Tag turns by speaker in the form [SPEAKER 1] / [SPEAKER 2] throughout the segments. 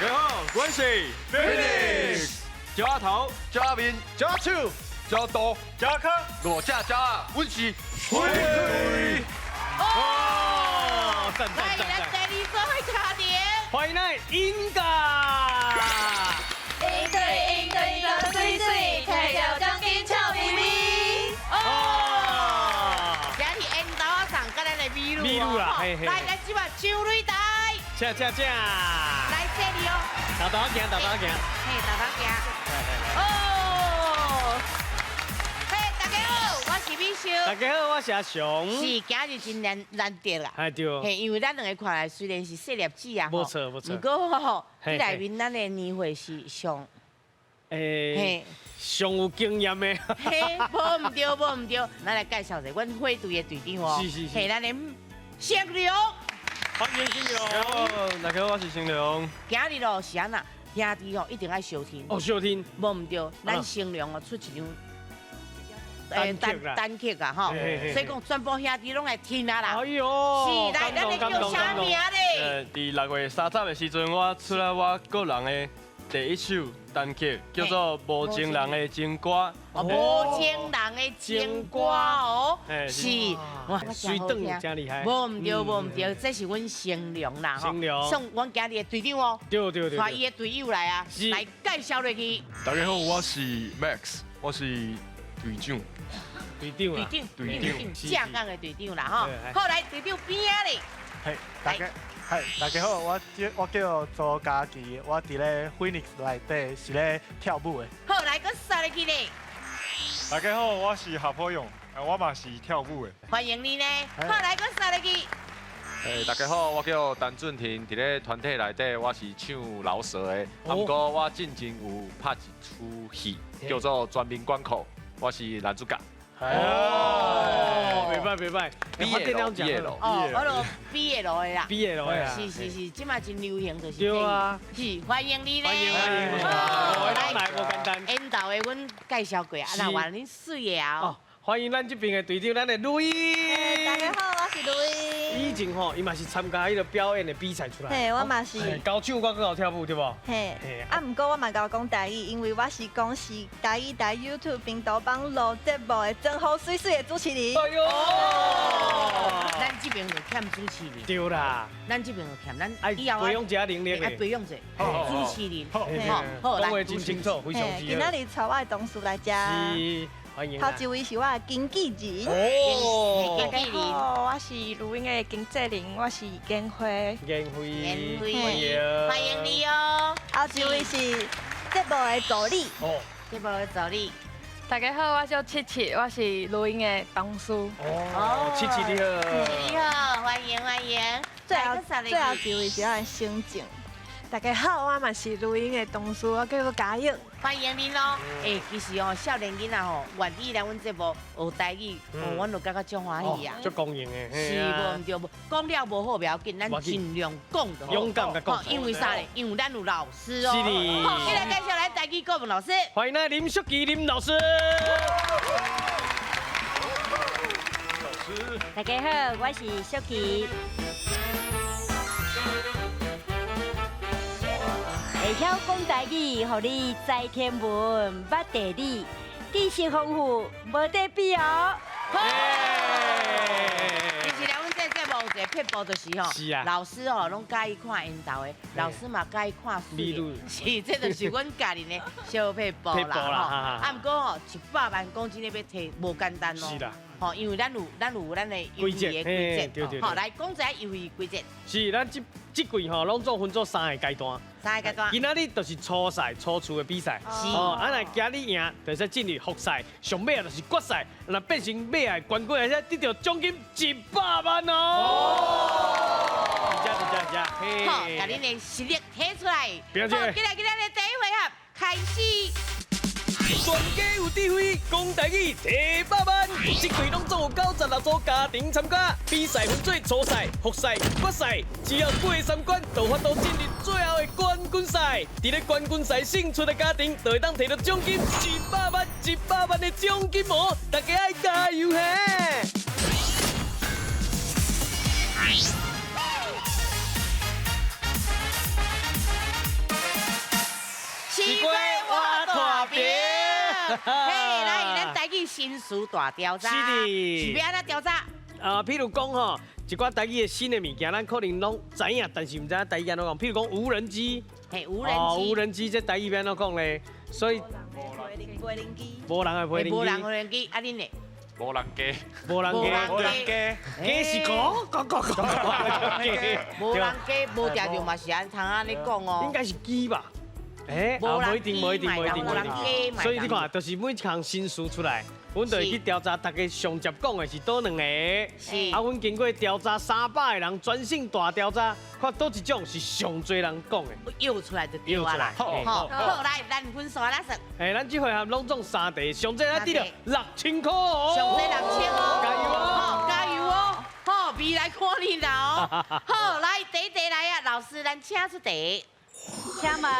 [SPEAKER 1] 家好，我是 Phoenix，叫阿头，
[SPEAKER 2] 叫阿明，
[SPEAKER 1] 叫阿手，
[SPEAKER 2] 叫多，
[SPEAKER 1] 叫阿康，
[SPEAKER 2] 我叫我是
[SPEAKER 1] 辉。哦，赞赞
[SPEAKER 3] 来，
[SPEAKER 1] 赞赞！
[SPEAKER 3] 咱第二组的卡点，
[SPEAKER 1] 欢迎来英嘎！
[SPEAKER 4] 应对个水水，摕到奖金笑眯眯。
[SPEAKER 3] 哦，今日烟斗啊上跟咱的米露
[SPEAKER 1] 米露啦嘿嘿
[SPEAKER 3] 来，咱即马手擂台，
[SPEAKER 1] 恰恰恰！
[SPEAKER 3] 来这里哦，
[SPEAKER 1] 豆豆行，豆豆行。
[SPEAKER 3] 嘿，大家行。哦，嘿，大家好，我是米秀。
[SPEAKER 1] 大家好，我是阿雄。
[SPEAKER 3] 是今日真难得啦。
[SPEAKER 1] 哎对。
[SPEAKER 3] 嘿，因为咱两个看来虽然是细粒子啊，
[SPEAKER 1] 没错没错
[SPEAKER 3] 不过吼，
[SPEAKER 1] 嘿
[SPEAKER 3] 这内面咱的年会是上，
[SPEAKER 1] 诶，上有经验的。
[SPEAKER 3] 嘿，无唔对，无唔对，咱来介绍一下阮会队的队长哦。
[SPEAKER 1] 是是是
[SPEAKER 3] 嘿，咱的星流。
[SPEAKER 1] 欢迎新友。
[SPEAKER 2] 大家好，我是新良。
[SPEAKER 3] 今日哦是安那，兄弟哦一定要收听。
[SPEAKER 1] 哦，收听。
[SPEAKER 3] 无唔对，咱星良哦出一张。单曲啊，吼，所以讲全部兄弟拢来听啊啦。
[SPEAKER 1] 哎呦，
[SPEAKER 3] 是，来，咱的叫啥名咧？
[SPEAKER 2] 伫6月30的时阵，我出来我个人的第一首单曲，叫做《无情人的情歌》。
[SPEAKER 3] 哦，无情人的情歌哦，是，哇，
[SPEAKER 1] 水灯真厉害。
[SPEAKER 3] 无唔对，无唔对，这是阮星良啦，
[SPEAKER 1] 星良
[SPEAKER 3] 送阮今日的队长哦，
[SPEAKER 1] 对对对。
[SPEAKER 3] 带伊的队友来啊，来介绍落去。
[SPEAKER 2] 大家好，我是 Max， 我是队长。
[SPEAKER 1] 队长啊。
[SPEAKER 2] 队长，
[SPEAKER 3] 正港的队长啦，吼。好，来队长边啊咧。
[SPEAKER 5] 嘿，大家好，我叫周家琪，我伫咧 Phoenix 内底是咧跳舞的。
[SPEAKER 3] 好，来个杀落去咧，
[SPEAKER 6] 大家好，我是夏坡勇，我嘛是跳舞的。
[SPEAKER 3] 欢迎你呢。好，来个杀落去。
[SPEAKER 7] 大家好，我叫陈俊廷，伫咧团体内底我是唱饶舌的，不过我最近有拍一出戏，叫做《全民关口》，我是男主角。
[SPEAKER 1] 哦，袂歹。
[SPEAKER 7] 毕业了。
[SPEAKER 3] 哦，我就毕业了的啦。
[SPEAKER 1] 毕业了呀。
[SPEAKER 3] 是，即马真流行就是。
[SPEAKER 1] 对啊。
[SPEAKER 3] 是，欢迎你呢。
[SPEAKER 1] 欢迎。来，无简单。
[SPEAKER 3] 引导的阮介绍过啊，那话恁水的啊。
[SPEAKER 1] 哦，欢迎咱这边的队长，咱的路易。
[SPEAKER 4] 大家好，我是路易。
[SPEAKER 1] 以前吼，伊嘛是参加迄个表演的比赛出来。
[SPEAKER 4] 嘿，我嘛是。
[SPEAKER 1] 高唱我更好跳舞，对不？
[SPEAKER 4] 嘿。啊，毋过我嘛甲我讲台语，因为我是公司台语台 YouTube 频道帮录节目的真好水水的主持人。
[SPEAKER 1] 哎呦！
[SPEAKER 3] 咱这边就欠主持人。
[SPEAKER 1] 对啦。
[SPEAKER 3] 咱这边就欠，咱
[SPEAKER 1] 以后培养一下能力。
[SPEAKER 3] 培养者主持人。
[SPEAKER 1] 好，讲话真清楚，非常之好。
[SPEAKER 4] 今仔日找我的同事来遮。
[SPEAKER 1] 是。欢迎。
[SPEAKER 4] 头一位是我的经纪人。
[SPEAKER 1] 哦。
[SPEAKER 8] 大家好，我是录音的经纪人，我是建辉。
[SPEAKER 1] 建辉，
[SPEAKER 3] 欢迎你哦。
[SPEAKER 4] 后一位是节目的助理。
[SPEAKER 3] 哦。节目的助理。
[SPEAKER 8] 大家好，我叫七七，我是录音的同事。
[SPEAKER 1] 哦，七七你好。
[SPEAKER 3] 你好，欢迎。
[SPEAKER 4] 最后一位是我的心情。
[SPEAKER 8] 大家好，我嘛是录音的同事，我叫做嘉颖。
[SPEAKER 3] 欢迎您咯！其实哦，少年囡仔吼，愿意来阮节目学台语，阮就感觉足欢喜啊。
[SPEAKER 1] 足公平的。
[SPEAKER 3] 是无毋对，讲了无好不要紧，咱尽量讲就好。
[SPEAKER 1] 勇敢甲讲。
[SPEAKER 3] 因为啥咧？因为咱有老师哦。
[SPEAKER 1] 是的。
[SPEAKER 3] 好，现在介绍咱台语国文老师。
[SPEAKER 1] 欢迎咱林淑琪林老师。
[SPEAKER 4] 大家好，我是淑琪。会晓讲台语，互你知天文，捌地理，知识丰富，无得比哦。
[SPEAKER 3] 其实咧，阮这节目有一个撇步就是吼，老师吼拢介意看引导的，老师嘛介意看书的，是，这就是阮家己的小撇步啦吼。啊，不过吼，100万讲真的要摕无简单哦。是啦。吼，因为咱有咱的游戏的规则，好，来讲一下游戏规则。
[SPEAKER 1] 是，咱这季吼，拢总分做3个阶段。
[SPEAKER 3] 3个阶段。
[SPEAKER 1] 今仔日就是初赛、初出的比赛。哦。啊，若今日赢，就是进入复赛，上尾啊就是决赛，若变成尾啊冠军，而且得到奖金100万哦。
[SPEAKER 3] 是。好，把恁的实力提出来。
[SPEAKER 1] 表姐。
[SPEAKER 3] 好，今日的第一回合开始。
[SPEAKER 1] 全家有智慧，讲台语提100万。这队拢总有96组家庭参加，比赛分做初赛、复赛、决赛，只要过3关，就法度进入最后的冠军赛。伫咧冠军赛胜出的家庭，就会当摕到奖金100万，100万的奖金哦！大家爱加油嘿！
[SPEAKER 3] 是归我大兵。嘿，来，咱台语新词大调查，是要安怎调查？
[SPEAKER 1] 譬如讲吼，一寡台语的新的物件，咱可能拢知影，但是唔知影台语安怎讲。譬如讲无人机，
[SPEAKER 3] 嘿，无人机，
[SPEAKER 1] 无人机这台语要安怎讲咧？所以
[SPEAKER 4] 飞灵机，
[SPEAKER 1] 无人的飞灵
[SPEAKER 3] 无人
[SPEAKER 1] 机，
[SPEAKER 3] 无人机，啊恁咧？
[SPEAKER 7] 无人家，
[SPEAKER 1] 无人机，
[SPEAKER 3] 无人机，
[SPEAKER 1] 鸡是讲，
[SPEAKER 3] 无人机，无定就嘛是安通安尼讲哦。
[SPEAKER 1] 应该是鸡吧？无一定，所以你看，就是每一项新书出来，阮就会去调查大家上接讲的是倒两个。
[SPEAKER 3] 是。
[SPEAKER 1] 啊，阮经过调查300个人，专性大调查，看倒一种是上多人讲的。
[SPEAKER 3] 又出来就对啊啦。好，来，咱分数来算。
[SPEAKER 1] 咱这回合拢中3题，上多咱得了6000块哦。
[SPEAKER 3] 上多6000哦。
[SPEAKER 1] 加油哦！
[SPEAKER 3] 加油哦！好，未来看你啦哦。好，来第一题来啊，老师咱请出题。
[SPEAKER 9] 请问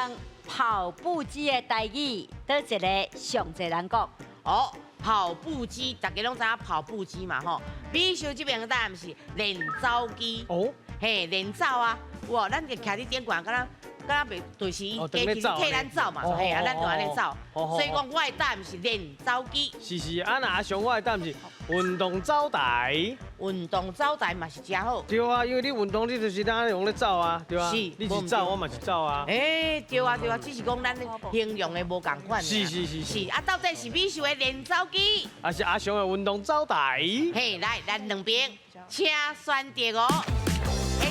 [SPEAKER 9] 跑步机的台语，倒一个上侪人讲？
[SPEAKER 3] 哦，跑步机，大家拢知影跑步机嘛吼。美秀这边的答案是练走机。
[SPEAKER 1] 哦。
[SPEAKER 3] 嘿，练走啊！哇，咱就徛伫顶管，敢若袂就是伊加就是替咱走嘛，嘿啊，咱就安尼走。所以讲，我的答案是练走机。
[SPEAKER 1] 是，啊那阿雄，我的答案是运动走台。
[SPEAKER 3] 运动走台嘛是真好。
[SPEAKER 1] 对啊，因为你运动，你就是咱用咧走啊，对啊。是。你是走，我嘛是走啊。
[SPEAKER 3] 对啊，只是讲咱形容的无共款。是。啊，到底是美秀的练走机，
[SPEAKER 1] 还是阿雄的运动走台？
[SPEAKER 3] 嘿，来，咱两边请选择哦。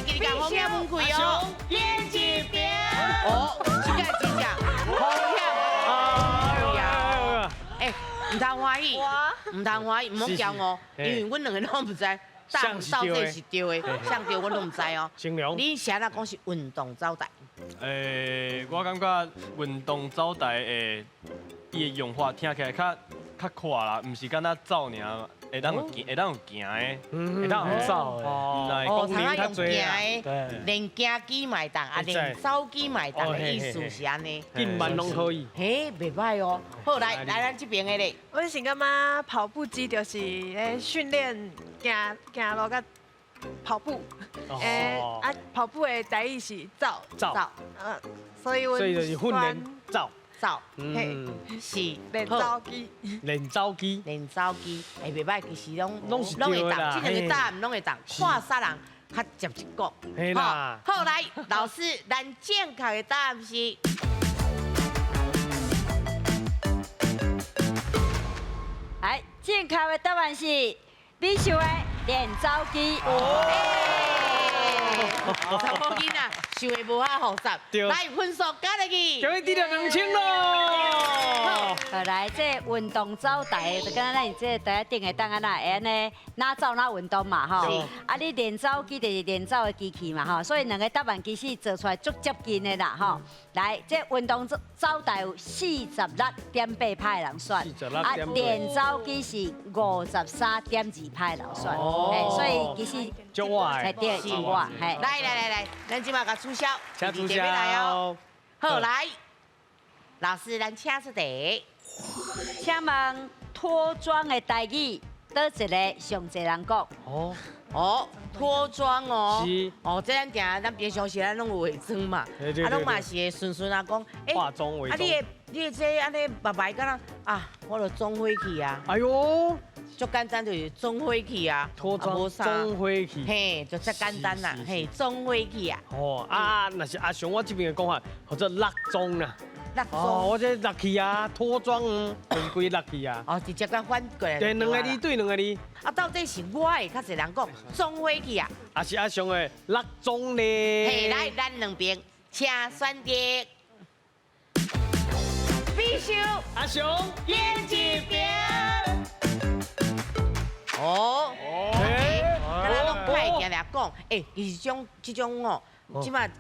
[SPEAKER 3] 给你讲方向问开哦。边一边。哦，这个真正方向。哎，唔通欢喜，唔通欢喜，唔好叫我，因为阮两个拢唔知到底是对的，上对我都唔知哦。你写那讲是运动走台。
[SPEAKER 2] 我感觉运动走台的伊的用法听起来较快啦，唔是敢若走尔。会当有行的，
[SPEAKER 5] 会当有走的，
[SPEAKER 3] 哦，通啊用行的，连行机嘛会当，啊连走机嘛会当的意思是安尼，
[SPEAKER 1] 进慢拢可以。
[SPEAKER 3] 嘿，袂歹哦。好，来咱这边的咧。
[SPEAKER 8] 我是感觉跑步机就是咧训练行路甲跑步，跑步的台语是走，所以
[SPEAKER 1] 就是训练走。
[SPEAKER 3] 嘿，是
[SPEAKER 8] 练走机，
[SPEAKER 1] 练走机，
[SPEAKER 3] 哎，袂歹，其实拢
[SPEAKER 1] 是
[SPEAKER 3] 会当，
[SPEAKER 1] 对啦。
[SPEAKER 3] 这两个答案拢会当，看啥人较接一个。
[SPEAKER 1] 嘿啦。
[SPEAKER 3] 好，来，老师，咱正确的答案是。
[SPEAKER 9] 来，正确的答案是美秀的练走机。
[SPEAKER 3] 查某囡仔想的无遐复杂，来分数加落去，
[SPEAKER 1] 终于得了2000咯。
[SPEAKER 9] 好，来这运动走台，就敢咱这台顶的档啊那会安尼，哪走哪运动嘛吼。啊，你练走机就是练走的机器嘛吼，所以两个答案其实做出来足接近的啦吼。来，这运动走台有46.8派人选，啊，练走机是53.2派人选，所以其实
[SPEAKER 1] 就我
[SPEAKER 9] 才对是我，嘿。
[SPEAKER 3] 来，咱即马甲促销，
[SPEAKER 1] 请促销
[SPEAKER 3] 来哦。好，来，老师，咱请出题。
[SPEAKER 9] 请问脱妆的台语，倒一个上侪人讲？
[SPEAKER 3] 脱妆哦。
[SPEAKER 1] 是。
[SPEAKER 3] 这咱平常时咱拢有化妆嘛，拢嘛是会顺啊讲，
[SPEAKER 1] 化妆化妆。
[SPEAKER 3] 你这安尼白白敢若我就妆火去啊。
[SPEAKER 1] 哎呦。
[SPEAKER 3] 足简单就是妆火去啊，
[SPEAKER 1] 脱妆妆火去，
[SPEAKER 3] 嘿，就这简单啦，嘿，妆火去啊。
[SPEAKER 1] 那是阿雄我这边的讲法，或者落妆啦。
[SPEAKER 3] 落妆，
[SPEAKER 1] 我这落去啊，脱妆就是归落去啊。
[SPEAKER 3] 直接甲反过来。
[SPEAKER 1] 对，两个字对两个字。
[SPEAKER 3] 到底是我的较侪人讲妆火去啊，
[SPEAKER 1] 还是阿雄的落妆咧？
[SPEAKER 3] 嘿，来，咱两边请选择。必须
[SPEAKER 1] 阿雄
[SPEAKER 3] 边一边。咱拢派行来讲，其实这种哦，即马要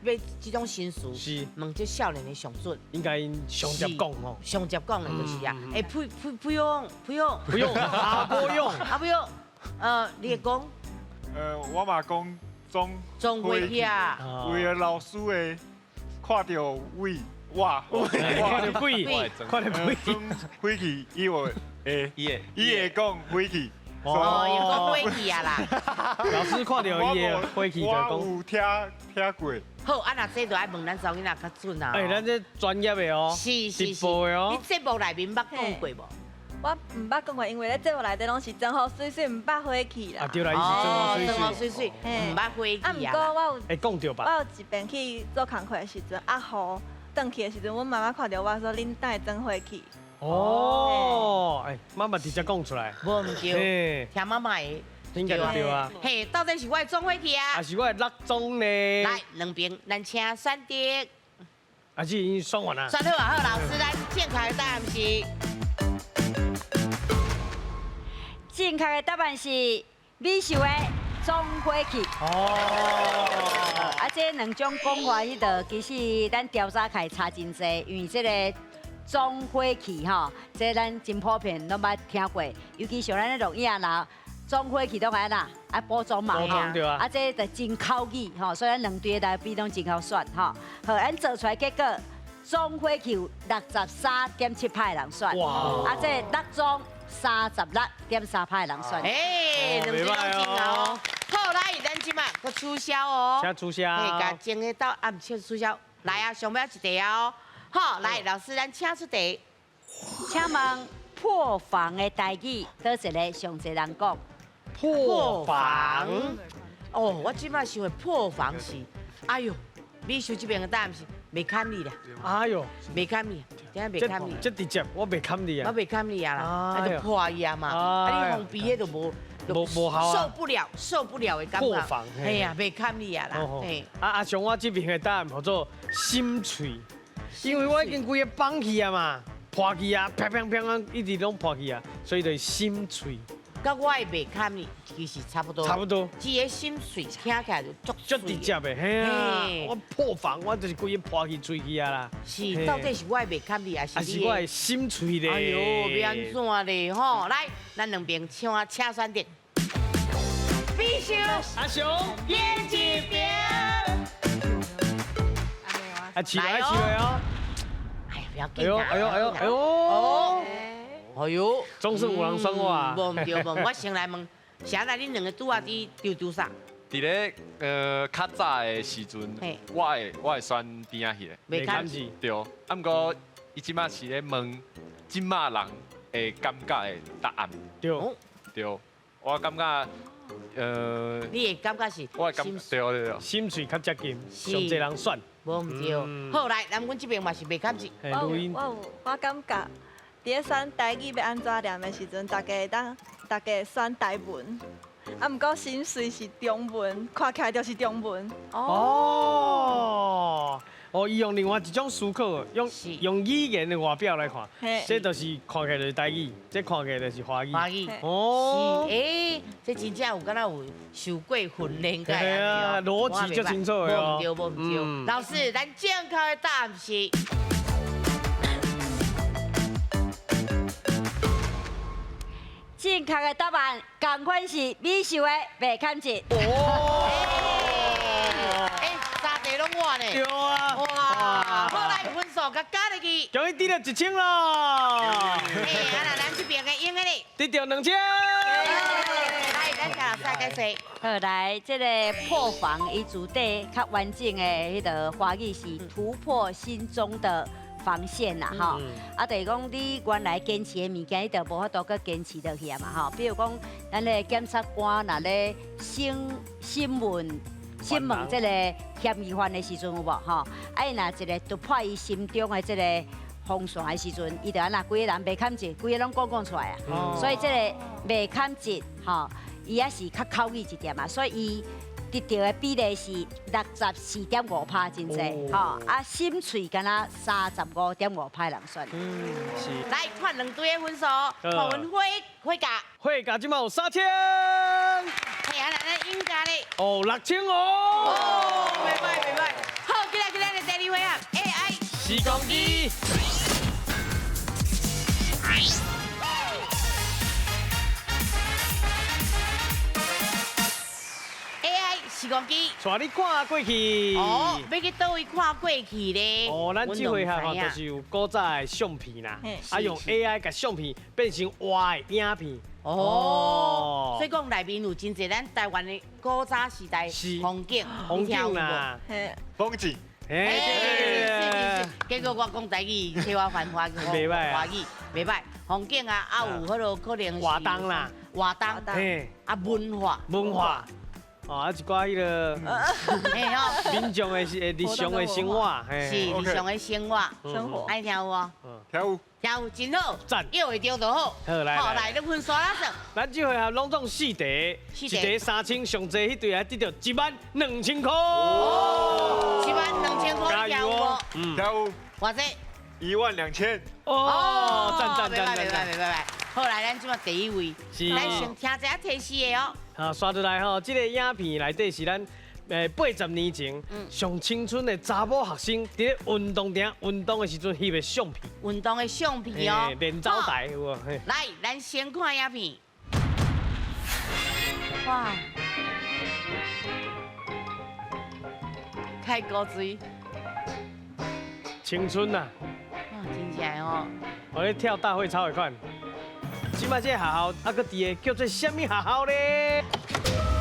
[SPEAKER 3] 这种新词，问这少年的上准，
[SPEAKER 1] 应该上接讲哦，
[SPEAKER 3] 上接讲的就是啊，不用，
[SPEAKER 1] 不用，不用，
[SPEAKER 3] 你会讲？
[SPEAKER 6] 我嘛讲
[SPEAKER 3] 妆火去啊，
[SPEAKER 6] 为了老师的看到位。哇！
[SPEAKER 1] 快点飞，快点飞！
[SPEAKER 6] 飞去，伊会讲飞去，
[SPEAKER 3] 哦，因讲火气啊啦。
[SPEAKER 1] 老师看到伊的火气就
[SPEAKER 6] 我
[SPEAKER 1] 讲，
[SPEAKER 6] 有听过。
[SPEAKER 3] 好，啊那这就爱问咱查囡仔较准啊。
[SPEAKER 1] 哎，咱这专业的哦，直播的哦
[SPEAKER 3] 你。节目内面捌讲过无？
[SPEAKER 4] 我唔捌讲过，因为咧节目内底拢是真好水水，唔捌火气啦。
[SPEAKER 1] 啊，对啦，伊是真好水
[SPEAKER 3] 真好
[SPEAKER 1] 水。
[SPEAKER 3] 水水，唔捌火
[SPEAKER 4] 啊，
[SPEAKER 3] 气啊。
[SPEAKER 4] 毋过我有
[SPEAKER 1] 会讲对
[SPEAKER 4] 我
[SPEAKER 1] 吧？
[SPEAKER 4] 有一遍去做工课的时阵，啊雨转去的时阵，阮妈妈看到我说恁等下装火气。
[SPEAKER 1] 哦，哎，妈妈直接讲出来。
[SPEAKER 3] 无唔对，
[SPEAKER 1] 嘿，
[SPEAKER 3] 听妈妈的。
[SPEAKER 1] 应该就对啊。
[SPEAKER 3] 嘿，到底是我的装火气啊
[SPEAKER 1] 还？是我的落钟呢？
[SPEAKER 3] 来，两边咱请选择。
[SPEAKER 1] 还是已经算完了。
[SPEAKER 3] 选好啊，好，老师，咱正确的答案是。
[SPEAKER 9] 正确的答案是美秀的总火气。
[SPEAKER 1] 哦。
[SPEAKER 9] 啊，这两种讲法，迄个其实咱调查开差真济，因为这个总火气吼，这咱真普遍拢捌听过，尤其像咱咧录影啦。总火气都安啦，啊补妆嘛，
[SPEAKER 1] 补妆对啊
[SPEAKER 9] 啊这就真口语吼，所以咱两队来比拢真好选吼。好，咱做出来结果，总火气63.7派人选，
[SPEAKER 1] 哇
[SPEAKER 9] 啊这落妆36.3派人选。
[SPEAKER 3] 哎，两队拢真好。好，来，咱即马搁取消哦。
[SPEAKER 1] 请取消。
[SPEAKER 3] 嘿，甲前个到暗切取消。来啊，上尾一题哦。好，来，老师，咱请出题。
[SPEAKER 9] 请问破防的台语，倒一个上侪人讲？
[SPEAKER 1] 破防。
[SPEAKER 3] 哦，我即摆想的破防是，哎呦，美秀这边的答案是袂堪你啦，
[SPEAKER 1] 哎呦，
[SPEAKER 3] 袂堪你，真系袂堪你，
[SPEAKER 1] 这直接我袂堪你啊。
[SPEAKER 3] 我袂堪你啊啦，
[SPEAKER 1] 哎呦
[SPEAKER 3] 啊就破伊啊嘛，
[SPEAKER 1] 哎呀
[SPEAKER 3] 啊你红鼻迄就
[SPEAKER 1] 无效啊
[SPEAKER 3] 受不了的感觉，
[SPEAKER 1] 破防嘿
[SPEAKER 3] 哎呀，袂堪你啊啦，
[SPEAKER 1] 哦
[SPEAKER 3] 嘿，
[SPEAKER 1] 啊，像我这边的答案叫做心脆，因为我已经规个放弃啊嘛，破去啊，砰砰砰啊，一直拢破去啊，所以就心脆，
[SPEAKER 3] 甲我的袂堪你其实差不多，
[SPEAKER 1] 差不多。
[SPEAKER 3] 只个心碎听起来就
[SPEAKER 1] 足直接的，嘿啊
[SPEAKER 3] 嘿，
[SPEAKER 1] 我破防，我就是规个破去喙去啊啦。
[SPEAKER 3] 是到底是我的袂堪你，还是你的？
[SPEAKER 1] 还是我的心脆咧？
[SPEAKER 3] 哎呦，要安怎咧吼？来，咱两边请选择。必须
[SPEAKER 1] 阿雄，
[SPEAKER 3] 边几边。
[SPEAKER 1] 啊，起来起来哦！
[SPEAKER 3] 哎呀，不要紧
[SPEAKER 1] 哎呦
[SPEAKER 3] 啦
[SPEAKER 1] 哎呦哎呦哎呦！
[SPEAKER 3] 哦，哎呦，
[SPEAKER 1] 总算有人选我啊！
[SPEAKER 3] 无唔对无，我先来问，现在恁两个拄啊伫丢啥？
[SPEAKER 7] 伫咧较早的时阵
[SPEAKER 3] 嘿，
[SPEAKER 7] 我会选边仔迄个，
[SPEAKER 3] 袂堪字。
[SPEAKER 7] 对。啊，毋过伊即马是咧问即马人会感觉的答案，
[SPEAKER 1] 对，
[SPEAKER 7] 对。我感觉
[SPEAKER 3] 你的感觉是？
[SPEAKER 7] 我会感对对对。
[SPEAKER 1] 心脆较接近，
[SPEAKER 3] 是
[SPEAKER 1] 上侪人选。
[SPEAKER 3] 无唔对。好来，咱阮这边嘛是袂堪字。
[SPEAKER 1] 嘿，录音。
[SPEAKER 4] 我感觉，伫咧选台语要安怎念的时阵，大家会选台文，啊，毋过心碎是中文，看起来就是中文。
[SPEAKER 1] 哦，伊用另外一种思考，
[SPEAKER 3] 是
[SPEAKER 1] 用语言的外表来看
[SPEAKER 4] 嘿，
[SPEAKER 1] 这就是看起来就是台语，这看起来就是华语。
[SPEAKER 3] 华语。
[SPEAKER 1] 哦
[SPEAKER 3] 是，诶，这真正有敢若有受过训练个
[SPEAKER 1] 嘿啊逻辑就清楚的哦
[SPEAKER 3] 无唔对，无唔对。
[SPEAKER 1] 嗯
[SPEAKER 3] 老师，咱正确的答案是。
[SPEAKER 9] 正确的答案，同款是美秀的袂堪字。
[SPEAKER 1] 哦，
[SPEAKER 3] 哎，三题拢我呢。
[SPEAKER 1] 对啊，
[SPEAKER 3] 哇，好来分数甲加入去。
[SPEAKER 1] 终于得了1000了，
[SPEAKER 3] 哎，那咱这边的赢的咧。
[SPEAKER 1] 得到2000。
[SPEAKER 3] 来，咱下赛开始。
[SPEAKER 9] 好来，这个破防伊主题较完整的迄个华语是突破心中的防线啦，吼。啊，就是讲你原来坚持的物件，你就无法度搁坚持落去啊嘛，吼。比如讲，咱的检察官若咧审问这个嫌疑犯的时阵有无吼？啊，伊若一个突破伊心中的这个风线的时阵，伊就安那规个人袂堪字，规个拢讲出来啊。所以这个袂堪字，吼。伊也是较口语一点嘛，所以伊得到的比例是64.5%，真济吼。啊，心脆敢若35.5%人选。
[SPEAKER 1] 是。
[SPEAKER 3] 来看两队的分数，看阮火价。
[SPEAKER 1] 火价即马有3000。
[SPEAKER 3] 嘿，啊，咱应该咧。
[SPEAKER 1] 哦，6000哦。
[SPEAKER 3] 哦，袂歹袂歹。好，今日咱的第二回合 AI
[SPEAKER 1] 时光机。
[SPEAKER 3] 时光机，
[SPEAKER 1] 带你看过去。
[SPEAKER 3] 哦，要去倒位看过去咧？
[SPEAKER 1] 哦，咱这回合吼，就是有古早的相片啦，啊用 AI 把相片变成活的影片。
[SPEAKER 3] 哦，所以讲内面有真侪咱台湾的古早时代风景，
[SPEAKER 1] 风景啦，
[SPEAKER 6] 风景。
[SPEAKER 3] 是。结果我讲台语，替我翻华语，
[SPEAKER 1] 袂歹
[SPEAKER 3] 华语袂歹，风景啊，啊有迄落可能是
[SPEAKER 1] 活动啦，
[SPEAKER 3] 活动，
[SPEAKER 1] 嘿，
[SPEAKER 3] 啊文化，
[SPEAKER 1] 哦，啊一寡迄个
[SPEAKER 3] 嘿吼，
[SPEAKER 1] 民众的日常的生活，
[SPEAKER 3] 是日常的生活，爱听有无？
[SPEAKER 6] 跳舞。
[SPEAKER 3] 跳舞真好，
[SPEAKER 1] 赞，
[SPEAKER 3] 约会着就好。
[SPEAKER 1] 好来，
[SPEAKER 3] 来，你分刷啦算。
[SPEAKER 1] 咱这回合拢总4题，一题3000，上济迄队还得到12000块。
[SPEAKER 3] 哦，12000块跳舞哦，
[SPEAKER 6] 跳舞。
[SPEAKER 3] 或者
[SPEAKER 6] 12000。
[SPEAKER 1] 哦，赞。
[SPEAKER 3] 袂。好来，咱即马第一位，咱先听一下提示的哦。
[SPEAKER 1] 啊，刷出来吼，这个影片内底是咱80年前上青春的查某学生，伫咧运动场运动的时阵翕的相片。
[SPEAKER 3] 运动的相片哦，
[SPEAKER 1] 练走台有无？
[SPEAKER 3] 来，咱先看影片。哇！开高水。
[SPEAKER 1] 青春呐！
[SPEAKER 3] 哇，真正哦！
[SPEAKER 1] 我咧跳大会操的款。即摆这个学校啊，搁伫个叫做什么学校咧？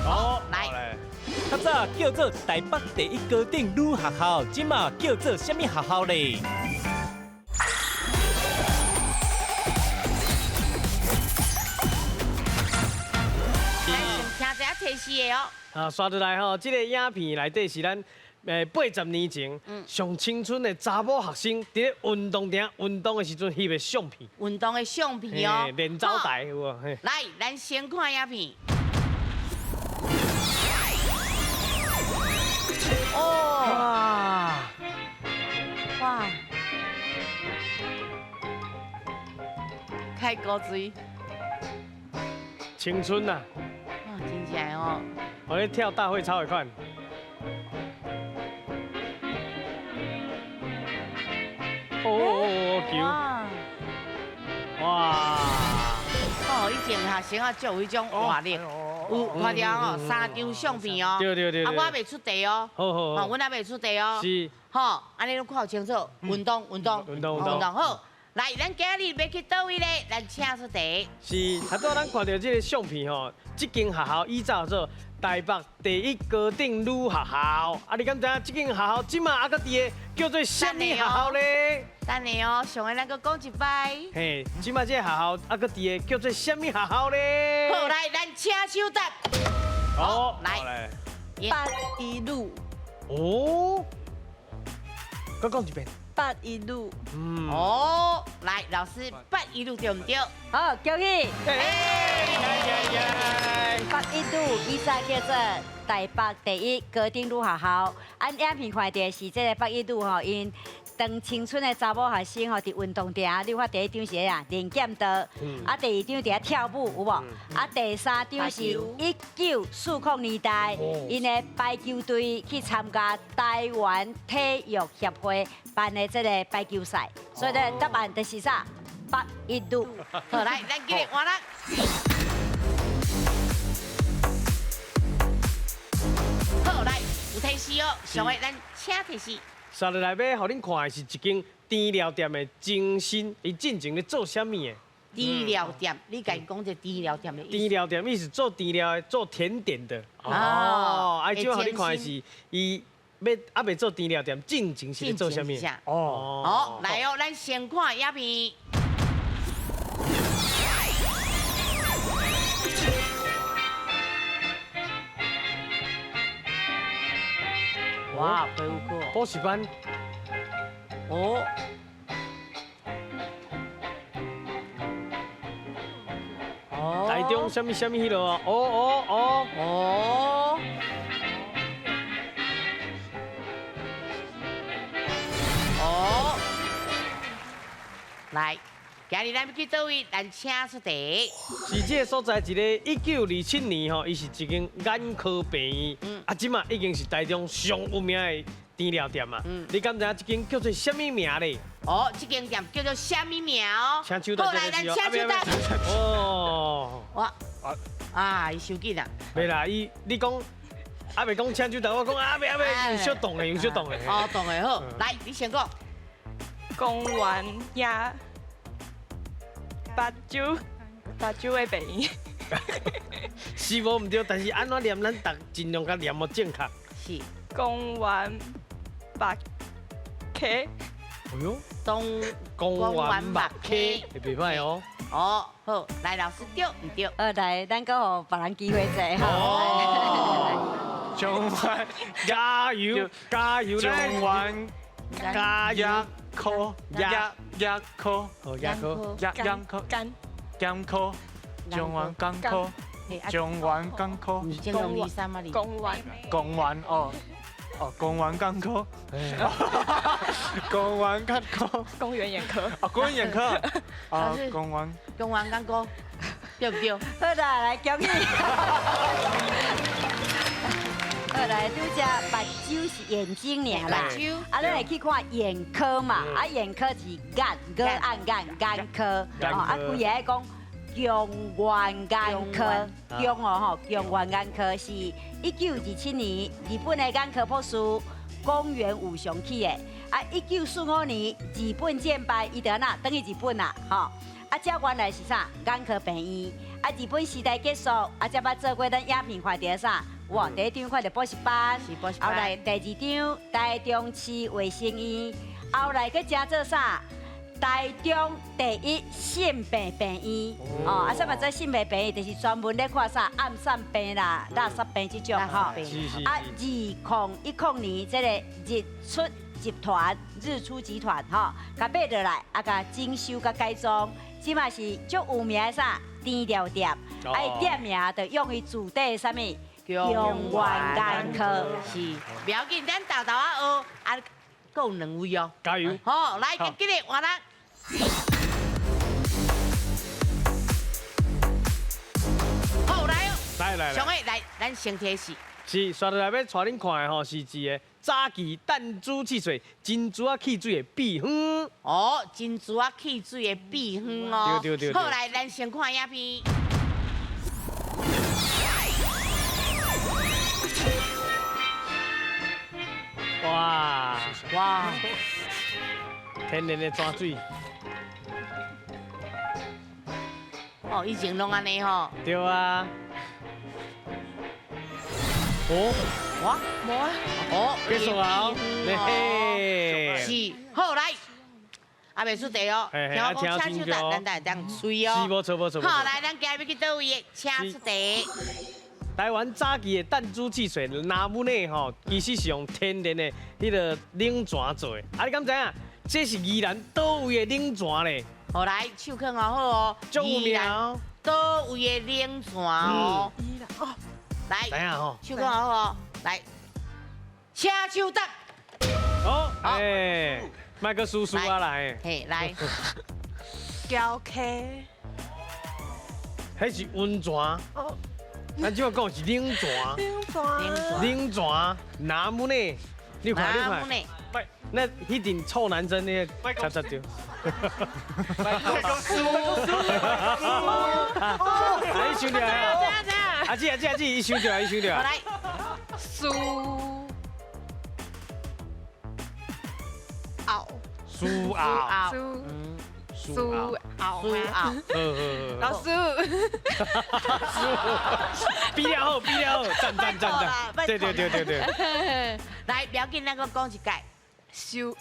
[SPEAKER 3] 好，来。
[SPEAKER 10] 较早叫做台北第一高等女学校，即马叫做什么学校咧？
[SPEAKER 3] 听一下提示的哦。
[SPEAKER 1] 啊，刷出来吼，这个影片内底是咱80年前上青春的查某学生，伫咧运动场运动的时阵翕的相片。
[SPEAKER 3] 运动的相片哦，
[SPEAKER 1] 练走台有无？
[SPEAKER 3] 来，咱先看影片。哦！哇！开高水。
[SPEAKER 1] 青春呐！
[SPEAKER 3] 哇，真正哦！
[SPEAKER 1] 我咧跳大会操的款。哦，球！哇！
[SPEAKER 3] 哦，以前学生啊，就有迄种活力，有看到哦，3张相片哦。
[SPEAKER 1] 对。
[SPEAKER 3] 啊，我还未出题哦。
[SPEAKER 1] 好。
[SPEAKER 3] 哦，阮还未出题哦。
[SPEAKER 1] 是。
[SPEAKER 3] 吼，安尼拢看清楚，运动好。来，咱今日要去倒位咧？咱请出题。
[SPEAKER 1] 是，拄仔咱看到这个相片吼，这间学校依照做台北第一高等女学校。啊，你敢知影这间学校即马啊搁伫个叫做什么学校咧？
[SPEAKER 3] 等下哦，上个咱搁讲一摆。
[SPEAKER 1] 嘿，即马这个学校啊搁伫个叫做什么学校咧？
[SPEAKER 3] 好，来，咱请手答。
[SPEAKER 1] 好，
[SPEAKER 3] 来。
[SPEAKER 4] 81路。
[SPEAKER 1] 哦。再讲一遍。
[SPEAKER 4] 81路。
[SPEAKER 3] 哦，来，老师81路对唔对？
[SPEAKER 9] 好，恭喜！
[SPEAKER 1] 81
[SPEAKER 9] 路比赛叫做台北第一高等女学校。按影片看到是这个81路吼，因当青春的查某学生吼，伫运动场，你看第一张是啊练剑道，啊第二张伫遐跳舞有无？啊第三张是1940年代，因的排球队去参加台湾体育协会办的这个排球赛，所以呢答案就是啥？81路。
[SPEAKER 3] 好，来，咱今日换人。好，来，有提示哦，上个咱请提示。
[SPEAKER 1] 刷落来要互恁看的是一间甜料店的精心，伊进前咧做啥物的？
[SPEAKER 3] 甜料店，你家讲这甜料店的意思？
[SPEAKER 1] 甜料店意思做甜料的，做甜点的。
[SPEAKER 3] 哦，
[SPEAKER 1] 啊，即互你看的是伊要还未做甜料店，进前是咧做啥物？
[SPEAKER 3] 哦，好，来哦，咱先看影片。哇，培育课。
[SPEAKER 1] 补习班。
[SPEAKER 3] 哦。哦。
[SPEAKER 1] 台中什么迄落啊？哦。
[SPEAKER 3] 哦。来，今日咱要去倒位？咱请出题。
[SPEAKER 1] 是这个所在一个1927年吼，伊是一间眼科病院，啊，即嘛已经是台中上有名的甜料店嘛。你敢知影这间叫做什么名咧？
[SPEAKER 3] 哦，这间店叫做什么名哦？
[SPEAKER 1] 好，
[SPEAKER 3] 来，咱请手答。
[SPEAKER 1] 哦。
[SPEAKER 3] 我啊，伊收紧啦。
[SPEAKER 1] 袂啦，你讲还袂讲请手答，我讲还袂，有小动的，有小动的。
[SPEAKER 3] 哦，动的好，来，你先讲。
[SPEAKER 4] 公园呀，八九的病院。
[SPEAKER 1] 是无唔对，但是安怎念咱尽量甲念无正确。
[SPEAKER 3] 是
[SPEAKER 4] 公园白溪。
[SPEAKER 1] 哎呦，
[SPEAKER 3] 公园目溪，
[SPEAKER 1] 袂歹哦。
[SPEAKER 3] 哦，好，来老师对唔对？
[SPEAKER 9] 来，咱搁互别人机会者吼。
[SPEAKER 5] 中湾
[SPEAKER 1] 加油，加油
[SPEAKER 5] 中
[SPEAKER 1] 咧！
[SPEAKER 5] 湾
[SPEAKER 1] 加油！
[SPEAKER 5] 科亚科
[SPEAKER 1] 好，亚科。
[SPEAKER 5] 央科
[SPEAKER 8] 干
[SPEAKER 5] 江科中湾港科中湾港科
[SPEAKER 3] 正容易三嘛你。
[SPEAKER 8] 公园
[SPEAKER 5] 公园哦。哦，公园港科，公园港科，
[SPEAKER 8] 公园眼科。
[SPEAKER 5] 啊，公园眼科，啊，公园
[SPEAKER 3] 港哥，对不对？
[SPEAKER 9] 好啦，来恭喜。好来，拄只目睭是眼睛尔啦，啊，咱会去看眼科嘛，啊，眼科是眼，个按眼科，啊，规个爱讲中原眼科，中哦吼，中原眼科是1927年日本的眼科博士宫原武雄起的，啊，1945年日本战败，伊就安那等于日本啦，吼，啊，这原来是啥眼科病院，啊，日本时代结束，啊，才捌做过咱影片看到啥。哇！第一张看到补习班，后来第二张台中市卫生院，后来佮加做啥？台中第一性病病院哦，啊，什么做性病病院？就是专门咧看啥暗散病啦、垃圾病这种吼。啊，2010年这个日出集团吼，甲买落来，啊，甲精修甲改装，即嘛是足有名的啥甜料店，啊，伊店名就用伊主题啥物？中原眼科
[SPEAKER 3] 是，不要紧，咱豆豆啊学，啊，够有两位哦。
[SPEAKER 1] 加油！
[SPEAKER 3] 好，来，今日换咱。好，来哦。
[SPEAKER 1] 来。
[SPEAKER 3] 上个来，咱先提示。
[SPEAKER 1] 是，刷到来要带恁看的吼，是一个早期弹珠汽水珍珠啊汽水的秘方。
[SPEAKER 3] 哦，珍珠啊汽水的秘方哦。
[SPEAKER 1] 对。
[SPEAKER 3] 好，来，咱先看影片。
[SPEAKER 1] 哇！天然的泉水。
[SPEAKER 3] 哦，以前拢安尼吼。
[SPEAKER 1] 对啊。哦，
[SPEAKER 3] 哇，无啊。哦，
[SPEAKER 1] 结束啊！嘿。
[SPEAKER 3] 是，好来，啊，袂出题哦。听我讲，请手答，咱来当吹哦。
[SPEAKER 1] 是无错。
[SPEAKER 3] 好，来，咱今日要去倒位？请出题。
[SPEAKER 1] 台湾早期的弹珠汽水拿姆内吼，其实是用天然的迄个冷泉做的。啊，你敢知影？这是宜兰倒位的冷泉咧？
[SPEAKER 3] 好来，手放好好哦。
[SPEAKER 1] 宜兰
[SPEAKER 3] 倒位的冷泉哦。来，
[SPEAKER 1] 等下吼，
[SPEAKER 3] 手放好好，来，请手答。
[SPEAKER 1] 好，哎，麦克叔叔啊来。
[SPEAKER 3] 嘿，来。
[SPEAKER 8] 高溪。
[SPEAKER 1] 迄是温泉。哦。咱即个讲是冷泉，冷泉，拿姆内，你看，那迄阵臭男生那个，擦对。伊想到啊！阿姊，伊想到。
[SPEAKER 3] 来，
[SPEAKER 8] 苏澳，老师，
[SPEAKER 1] 比了好，赞，对。
[SPEAKER 3] 来，不要紧，咱个讲一届。
[SPEAKER 8] 苏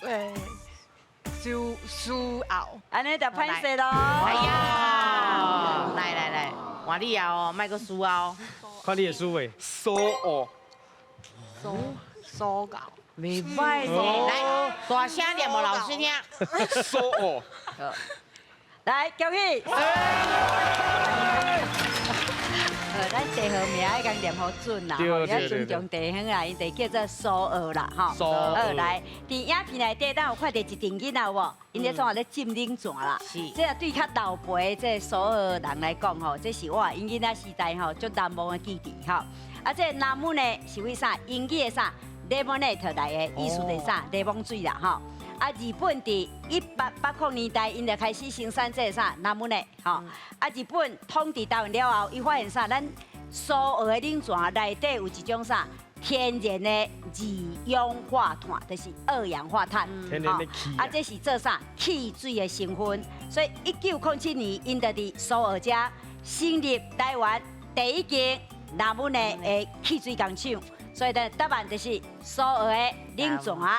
[SPEAKER 8] 澳，
[SPEAKER 9] 安尼就歹势咯。
[SPEAKER 3] 哎呀，来，换你啊哦，卖个苏澳。
[SPEAKER 1] 看你的思维。
[SPEAKER 5] 苏澳，
[SPEAKER 8] 苏澳，
[SPEAKER 3] 袂歹呢。来，大声念无老师听。
[SPEAKER 5] 苏澳。
[SPEAKER 9] 来，恭喜！咱地号名爱讲念好准啦，吼，要尊重地方啦，因地叫做苏澳啦，吼。
[SPEAKER 1] 苏澳
[SPEAKER 9] 来，伫影片内底，咱有看到一阵囡仔有无？因咧创咧浸冷泉啦。
[SPEAKER 3] 是。
[SPEAKER 9] 这对较老辈这苏澳人来讲吼，这是我因囡仔时代吼最难忘的记忆吼。啊，这南姆呢是为啥？英语的啥 ？lemonade 来的，意思是啥？柠檬水啦，吼。啊，日本伫1880年代，因就开始生产这啥南姆内，吼。啊，日本统治台湾了后，伊发现啥？咱苏澳的冷泉内底有一种啥天然的二氧化碳，就是二氧化碳，
[SPEAKER 1] 天然的气
[SPEAKER 9] 啊，这是做啥汽水的成分。所以1907年，因就伫苏澳遮成立台湾第一间南门的汽水工厂，所以呢，答案就是苏澳的冷泉。
[SPEAKER 3] 好，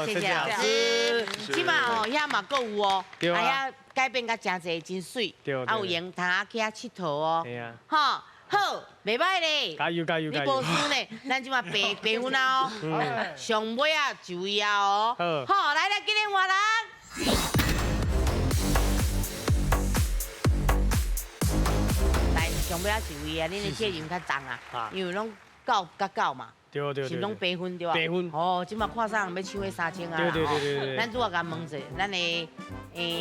[SPEAKER 3] 谢谢老师。即马哦，遐嘛阁有哦，
[SPEAKER 1] 对啊
[SPEAKER 3] 遐改变甲真济，真水，啊有用通去遐佚佗哦。
[SPEAKER 1] 系啊，
[SPEAKER 3] 好，好，袂歹咧。
[SPEAKER 1] 加油加油
[SPEAKER 3] 你
[SPEAKER 1] 加油！
[SPEAKER 3] 无输呢，咱即马白分啊哦，上尾啊就位啊哦。好，来来，今天换人。来，上尾啊就位啊，恁的责任较重啊，因为拢9甲9嘛。
[SPEAKER 1] 对
[SPEAKER 3] 是拢8分对吧？
[SPEAKER 1] 8分。
[SPEAKER 3] 哦，即马看啥人要抢迄3000啊？
[SPEAKER 1] 对。
[SPEAKER 3] 咱拄仔甲问者，咱的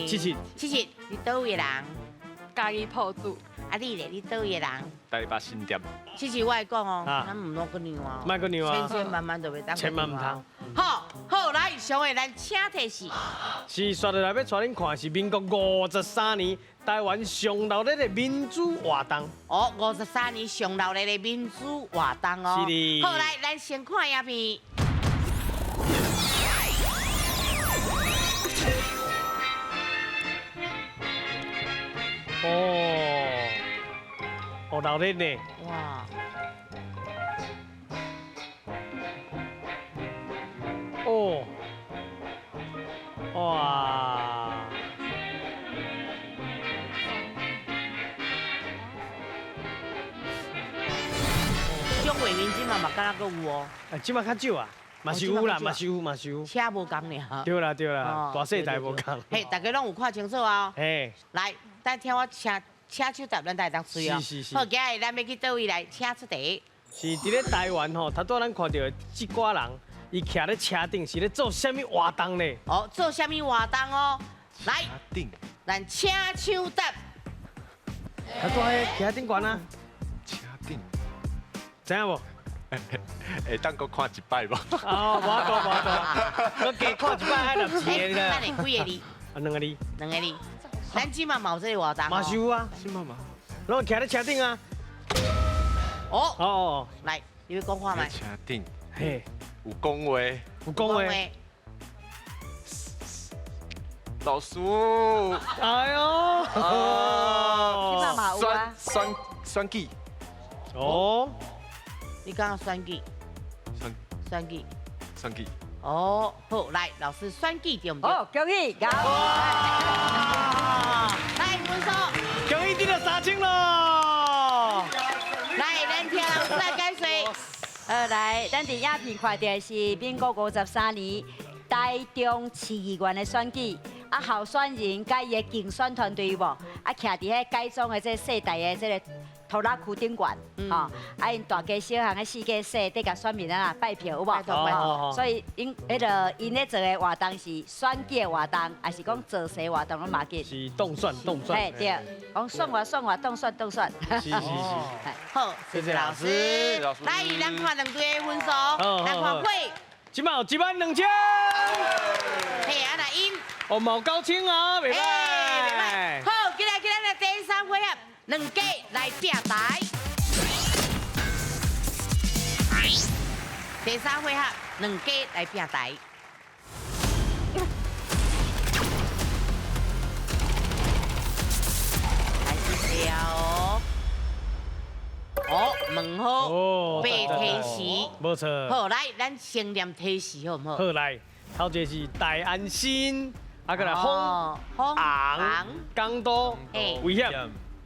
[SPEAKER 1] 七七，
[SPEAKER 3] 你倒位人？
[SPEAKER 8] 家己铺子。
[SPEAKER 3] 啊你咧，你倒位人？
[SPEAKER 7] 台北新店。
[SPEAKER 3] 七七我会讲哦，咱唔落个牛啊，
[SPEAKER 1] 莫个牛啊，
[SPEAKER 3] 千万就袂当。
[SPEAKER 1] 千万唔通。
[SPEAKER 3] 好，来上个咱请提示。
[SPEAKER 1] 是刷落来要带恁看是民国53年台湾上闹热的民主活动。
[SPEAKER 3] 哦，53年上闹热的民主活动哦。
[SPEAKER 1] 是的。
[SPEAKER 3] 好，来，咱先看影片。
[SPEAKER 1] 哦，闹热呢。
[SPEAKER 3] 哇。
[SPEAKER 1] 哦。哇。
[SPEAKER 3] 中画面即嘛敢若阁有哦。
[SPEAKER 1] 即马较少啊，嘛是有啦，嘛是有。
[SPEAKER 3] 车无共尔。
[SPEAKER 1] 对啦，大细台无共。
[SPEAKER 3] 嘿，大家拢有看清楚啊。
[SPEAKER 1] 嘿。
[SPEAKER 3] 来，等听我车手答，咱才会当吹哦。
[SPEAKER 1] 是。
[SPEAKER 3] 好，今日咱要去倒位来请出题。
[SPEAKER 1] 是伫咧台湾吼，头拄咱看到即寡人，伊徛咧车顶是咧做啥物活动呢？
[SPEAKER 3] 哦，做啥物活动哦？来，咱请手答。
[SPEAKER 1] 头拄喺徛顶悬啊？
[SPEAKER 7] 车顶。
[SPEAKER 1] 知影无？
[SPEAKER 7] 会当搁看一摆无？
[SPEAKER 1] 哦，无，我加看一摆爱立钱的。
[SPEAKER 3] 咱会几个字？2
[SPEAKER 1] 个字。
[SPEAKER 3] 2个字。咱即嘛有这个活动哦。
[SPEAKER 1] 嘛是有啊，
[SPEAKER 7] 是嘛？
[SPEAKER 1] 拢徛咧车顶啊。哦，
[SPEAKER 3] 来，你要讲话吗？
[SPEAKER 7] 车顶，
[SPEAKER 1] 嘿，
[SPEAKER 7] 有讲话，老师，
[SPEAKER 1] 哎呦，
[SPEAKER 7] 选举，
[SPEAKER 1] 哦，
[SPEAKER 3] 你讲选举，
[SPEAKER 7] 选举，
[SPEAKER 3] 哦，好，来，老师选举对唔对？
[SPEAKER 9] 哦，恭喜，好，
[SPEAKER 3] 来，分数，
[SPEAKER 1] 恭喜你到3000咯。
[SPEAKER 3] 来，咱听老师来解说。
[SPEAKER 9] 来，咱伫影片看到是民国53年台中市议员的选举，啊，候选人甲伊的竞选团队无，啊，徛伫迄改装的这世代的这个拖拉区顶悬，吼，啊，因大街小巷的四界说，得甲选民啊拜票有无？所以因因咧做的活动是选举活动，还是讲造势活动拢嘛紧？
[SPEAKER 1] 是动算。
[SPEAKER 9] 嘿，对，讲选我，动算。
[SPEAKER 1] 是。
[SPEAKER 3] 好，谢谢老师。来，咱看两队的分数，咱看会。
[SPEAKER 1] 即马有12000。
[SPEAKER 3] 嘿，啊那因。
[SPEAKER 1] 哦，毛9000啊，袂歹。
[SPEAKER 3] 好，今日咱第3回合，2家来拼台。第3回合，2家来拼台。来是了哦。哦，问好，被提示。
[SPEAKER 1] 无错。
[SPEAKER 3] 好，来，咱先念提示好唔好？
[SPEAKER 1] 好来，头一个是大安新，啊个来风昂、港都、危险、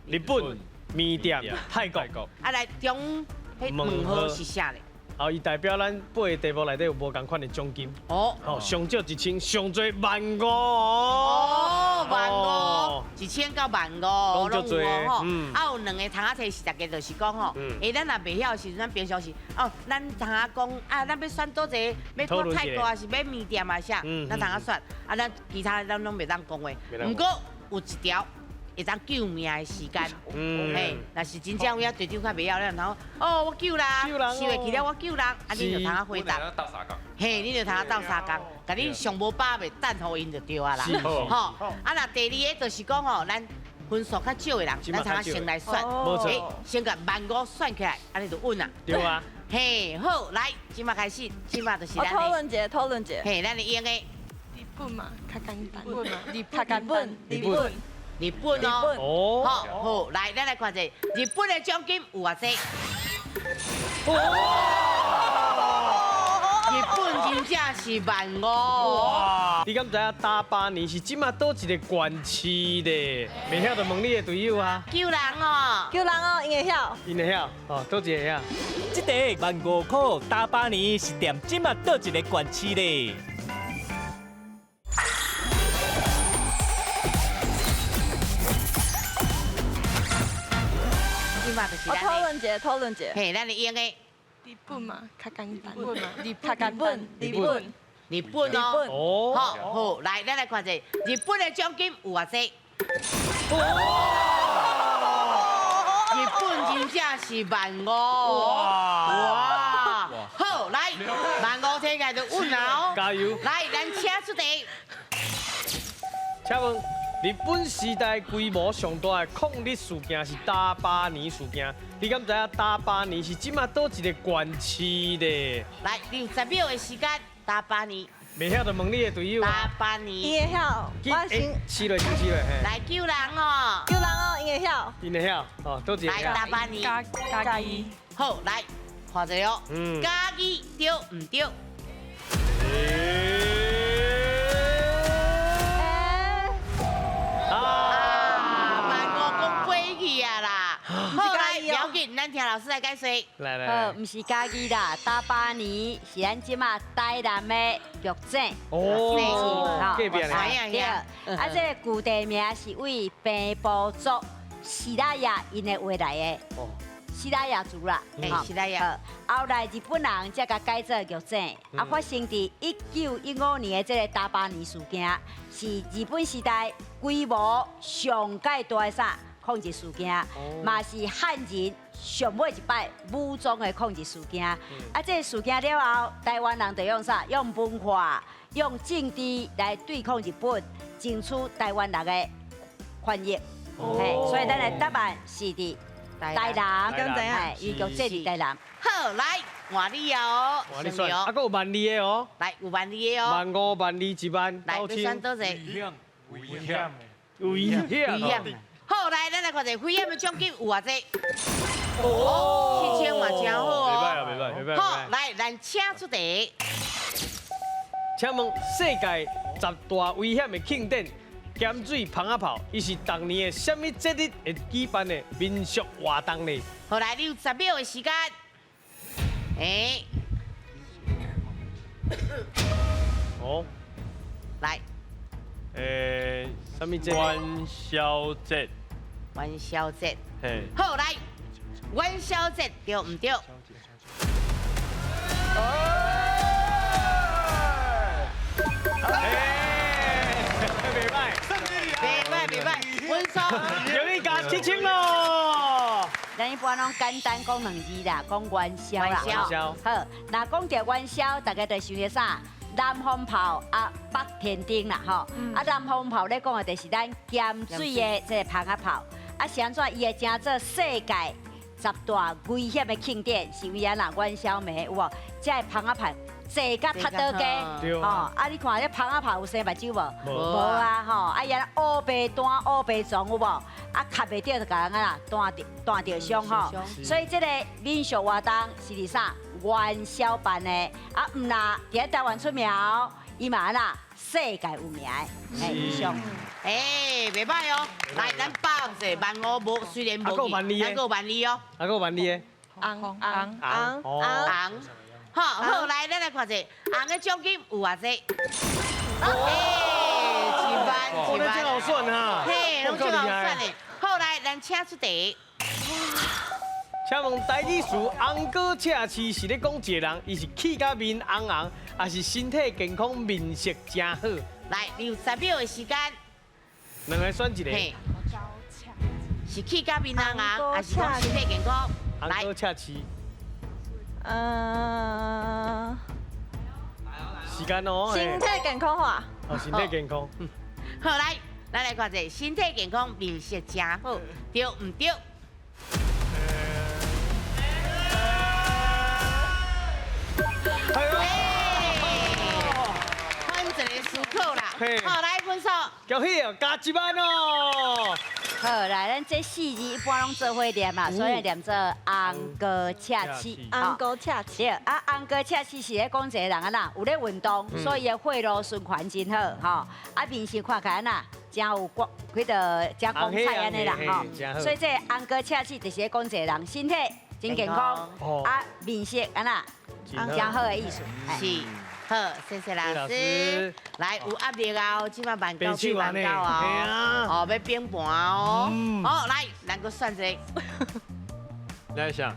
[SPEAKER 1] 日本、缅甸、泰国。
[SPEAKER 3] 啊来中，迄问号是啥咧？
[SPEAKER 1] 后伊代表咱8个题目内底有无共款的奖金。哦，上少1000，上多15000哦。
[SPEAKER 3] 哦，15000到15000拢有吼。啊有2个通仔提示，大家就是讲吼，咱若袂晓的时阵，咱平常时哦，咱通仔讲啊，咱要选倒一个，要看泰国还是要缅甸啊啥，咱通仔选，啊咱其他咱拢袂当讲话。不过有一条。会当救命的时间，嘿，若是真正有遐队长较袂晓，咱通哦，我救人，收会去了，我救人，啊，你就通仔回答，嘿，你就通仔斗3工，甲你上无饱袂等互因就对啊啦，吼，啊，若第2个就是讲吼，咱分数较少的人，咱通仔先来选，先甲15000选起来，安尼就稳啦，
[SPEAKER 1] 对啊，
[SPEAKER 3] 嘿，好，来，即马开始，即马就是咱
[SPEAKER 4] 讨论节，
[SPEAKER 3] 嘿，咱的用的
[SPEAKER 8] 日本嘛，较简单，
[SPEAKER 4] 较简单，日
[SPEAKER 3] 日本哦。
[SPEAKER 1] 哦，
[SPEAKER 3] 好，来，咱来看一下日本的奖金有偌济。日本真正是15000。
[SPEAKER 1] 哇！你敢知影大巴尼是即马倒一个县市咧？袂晓就问你的队友啊。
[SPEAKER 3] 救人哦！
[SPEAKER 4] 救人哦，因会晓。
[SPEAKER 1] 因会晓哦，倒一个晓。
[SPEAKER 10] 这个15000块大巴尼是踮即马倒一个县市咧。
[SPEAKER 3] 即马就是
[SPEAKER 4] 我
[SPEAKER 3] 咱的，
[SPEAKER 4] 讨论者。
[SPEAKER 3] 嘿，咱的用的
[SPEAKER 8] 日本嘛，较简单。
[SPEAKER 4] 较简单，日本。
[SPEAKER 3] 日本哦。
[SPEAKER 1] 哦，
[SPEAKER 3] 好，来，咱来看一下日本的奖金有偌济。日本真正是15000。哇！好，来，15000天开就稳啦哦。
[SPEAKER 1] 加油！
[SPEAKER 3] 来，咱车出题。
[SPEAKER 1] 请问，日本时代规模上大的抗日事件是大巴尼事件？你敢知影大巴尼是即马倒一个县市咧？
[SPEAKER 3] 来，60秒的时间，大巴尼。
[SPEAKER 1] 袂晓就问你的队友。
[SPEAKER 3] 大巴尼。
[SPEAKER 4] 因会晓。我先
[SPEAKER 1] 试落，嘿。
[SPEAKER 3] 来救人哦。
[SPEAKER 4] 救人哦，因会晓。
[SPEAKER 1] 因会晓哦，倒一个
[SPEAKER 3] 来，
[SPEAKER 1] 晓。
[SPEAKER 3] 大巴尼。
[SPEAKER 8] 家己。
[SPEAKER 3] 好，来，看一下哦。家己对唔对？15000讲飞去啊啦！好，来，不要紧，咱听老师来解释。
[SPEAKER 1] 来。
[SPEAKER 9] 唔是家己啦，大巴尼是咱即马台南的玉井。
[SPEAKER 1] 哦，隔壁咧。
[SPEAKER 9] 对，啊，这个旧地名是为平埔族西拉雅因的话来的。哦。西拉雅族啦，
[SPEAKER 3] 西拉雅。
[SPEAKER 9] 后来日本人才甲改做玉井，啊，发生伫1915年的这个大巴尼事件，是日本时代规模上界大的啥抗日事件，嘛是汉人上尾一摆武装的抗日事件。啊，这个事件了后，台湾人就用啥？用文化、用政治来对抗日本，争取台湾人的权益。嘿，所以咱的答案是伫台南，
[SPEAKER 4] 敢知影？
[SPEAKER 9] 伊玉井伫台南。
[SPEAKER 3] 好，来换你哦，
[SPEAKER 1] 你选，啊，还有12000的哦。
[SPEAKER 3] 来，有12000的哦。
[SPEAKER 1] 15000、12000、1万。
[SPEAKER 3] 来，你选多少？
[SPEAKER 1] 危险。
[SPEAKER 3] 好，来，咱来看一下危险的奖金有偌济。哦，7000嘛，真好哦。
[SPEAKER 1] 袂歹。
[SPEAKER 3] 好，来，咱请出题。
[SPEAKER 1] 请问世界10大危险的庆典咸水蜂仔炮，伊是当年的什么节日会举办的民俗活动呢？
[SPEAKER 3] 好，来，你有10秒的时间。
[SPEAKER 1] 哦。
[SPEAKER 3] 来。
[SPEAKER 2] 什么节？元宵节。
[SPEAKER 3] 元宵节。
[SPEAKER 2] 嘿。
[SPEAKER 3] 好，来，元宵节对唔对？袂歹，稳爽。
[SPEAKER 1] 有你加7000咯。
[SPEAKER 9] 咱一般拢简单讲2字啦，讲元宵啦。
[SPEAKER 3] 元宵。
[SPEAKER 9] 好，那讲到元宵，大家就想着啥？南风炮啊，北天丁啦，吼。啊，南风炮咧讲的就是咱咸水的这个蜂仔炮。啊，是安怎伊会成做世界10大危险的庆典？是为安那元宵暝有无？这蜂仔炮。坐甲踢倒鸡，吼！啊，你看这蜂仔炮有生目睭无？无啊，吼！啊，伊安乌白单、乌白撞有无？啊，卡袂着就甲人啊断着伤吼。所以这个民俗活动是伫啥？元宵办的，啊，唔啦，伫台湾出名，伊嘛安那世界有名的，以上。
[SPEAKER 3] 袂歹哦！来，咱8岁15000无，虽然无去，咱个12000哦。
[SPEAKER 1] 啊，个12000的。
[SPEAKER 3] 红。好，来，咱来看一下，红的奖金有偌济？1万。
[SPEAKER 1] 哦，那真好算哈。
[SPEAKER 3] 嘿，拢真好算的。好，来，咱请出题。
[SPEAKER 1] 请问台语词“红果赤刺”是咧讲一个人，伊是气甲面红红，还是身体健康、面色真好？
[SPEAKER 3] 来，你有10秒的时间。
[SPEAKER 1] 两个选一个。
[SPEAKER 3] 嘿。是气甲面红红，还是讲身体健康？
[SPEAKER 1] 红果赤刺。时间哦。
[SPEAKER 4] 身体健康化。
[SPEAKER 1] 哦，身体健康。
[SPEAKER 3] 好，来，咱来看一下，身体健康，面色真好，对唔对？换一个思考啦。
[SPEAKER 1] 嘿，
[SPEAKER 3] 好，来分数。
[SPEAKER 1] 恭喜哦，加1万哦。
[SPEAKER 9] 好，来，咱这4字一般拢做伙念嘛，所以念做昂哥恰气。
[SPEAKER 4] 安哥恰气。
[SPEAKER 9] 对，啊，昂哥恰气是咧讲一个人啊呐，有咧运动，所以血路循环真好，吼。啊，面色看起来呐，真有光，迄个真光彩安尼啦，吼。所以这昂哥恰气就是咧讲一个人身体真健康，啊，面色安那真好的意思。
[SPEAKER 3] 是。好，谢谢老师。来，有压力哦，今晚办到比办到哦。哦，要变盘哦。好，来，咱个选一个。
[SPEAKER 2] 来一下。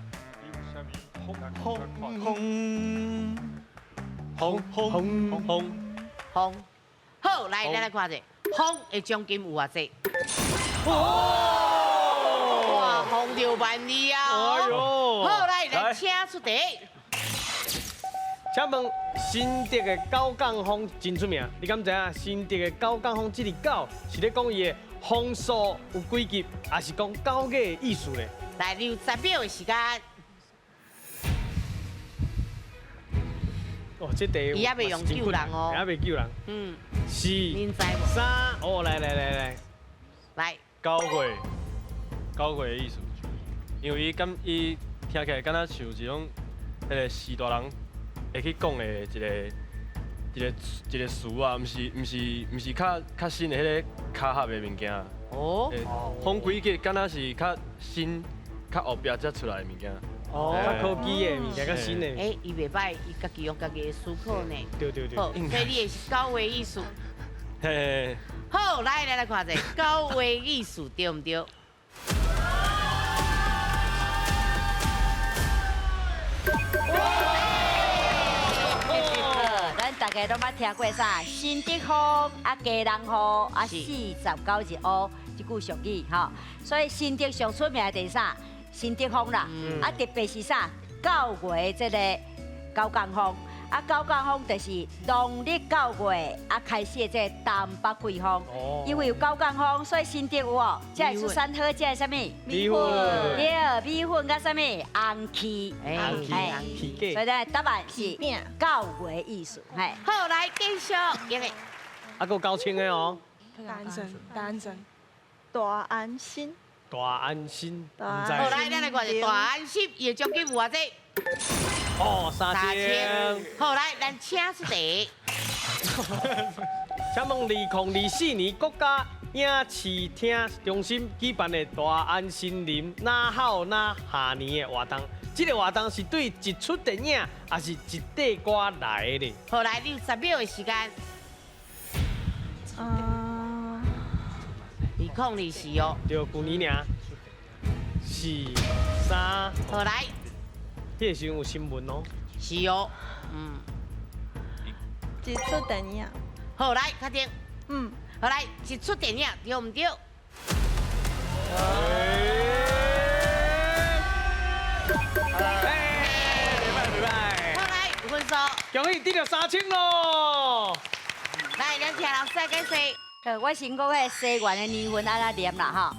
[SPEAKER 3] 风。好，来，咱来看者，风的奖金有偌济？哇，风6万2啊！哎呦！好，来，咱请出题。
[SPEAKER 1] 请问新竹的九降风真出名，你敢知影新竹的九降风这个九是咧讲伊的风速有几级，还是讲九个的意思咧？
[SPEAKER 3] 来，你有10秒的时间。
[SPEAKER 1] 哦，这题
[SPEAKER 3] 伊也未用救人哦，
[SPEAKER 1] 也未救人。4、3，哦，来，
[SPEAKER 3] 来。
[SPEAKER 2] 九月的意思，因为伊听起来敢若像一种迄个士大人。会去讲的一个词啊，毋是较新的迄个卡合的物件。哦。风几级敢若是较新、较后壁才出来的物件。
[SPEAKER 1] 哦。较科技的物件，较新的。
[SPEAKER 3] 伊袂歹，伊家己用家己的思考呢。
[SPEAKER 1] 对。
[SPEAKER 3] 好，所以你的是9月艺术。
[SPEAKER 2] 嘿。
[SPEAKER 3] 好，来看者9月艺术对唔对？
[SPEAKER 9] 大家都捌听过啥？新竹风啊，家人雨啊，49日乌这句俗语吼。所以新竹上出名的就是啥？新竹风啦，啊特别是啥？9月这个九降风，啊九降风就是农历9月啊开始的这东北季风。因为有九降风，所以新竹有哦，才会出产好这什么？
[SPEAKER 1] 米粉。
[SPEAKER 9] 对，米粉甲什么？红旗。
[SPEAKER 1] 红旗。
[SPEAKER 9] 所以呢，答案是9月艺术。嘿。
[SPEAKER 3] 好，来继续，因为
[SPEAKER 1] 还有9千的哦。
[SPEAKER 8] 单身。
[SPEAKER 4] 大安心。
[SPEAKER 1] 大安心。
[SPEAKER 3] 好，来，咱来看者大安心，伊的奖金有偌济？
[SPEAKER 1] 哦，3000。
[SPEAKER 3] 好，来，咱请出题。
[SPEAKER 1] 请问2024年国家影视厅中心举办的大安森林哪好哪下年的活动？这个活动是对一出电影，还是一块歌来的？
[SPEAKER 3] 好，来，你有10秒的时间。2024哦。
[SPEAKER 1] 就去年尔。4、3。
[SPEAKER 3] 好，来。
[SPEAKER 1] 迄个时阵有新闻哦。
[SPEAKER 3] 是哦。
[SPEAKER 4] 一出电影。
[SPEAKER 3] 好，来，确定。好，来，一出电影对唔对？
[SPEAKER 1] 袂歹。
[SPEAKER 3] 好，来，有分数。
[SPEAKER 1] 恭喜得到3000咯！
[SPEAKER 3] 来，咱请老师解释。
[SPEAKER 9] 我先讲迄西元的年份安怎念啦吼。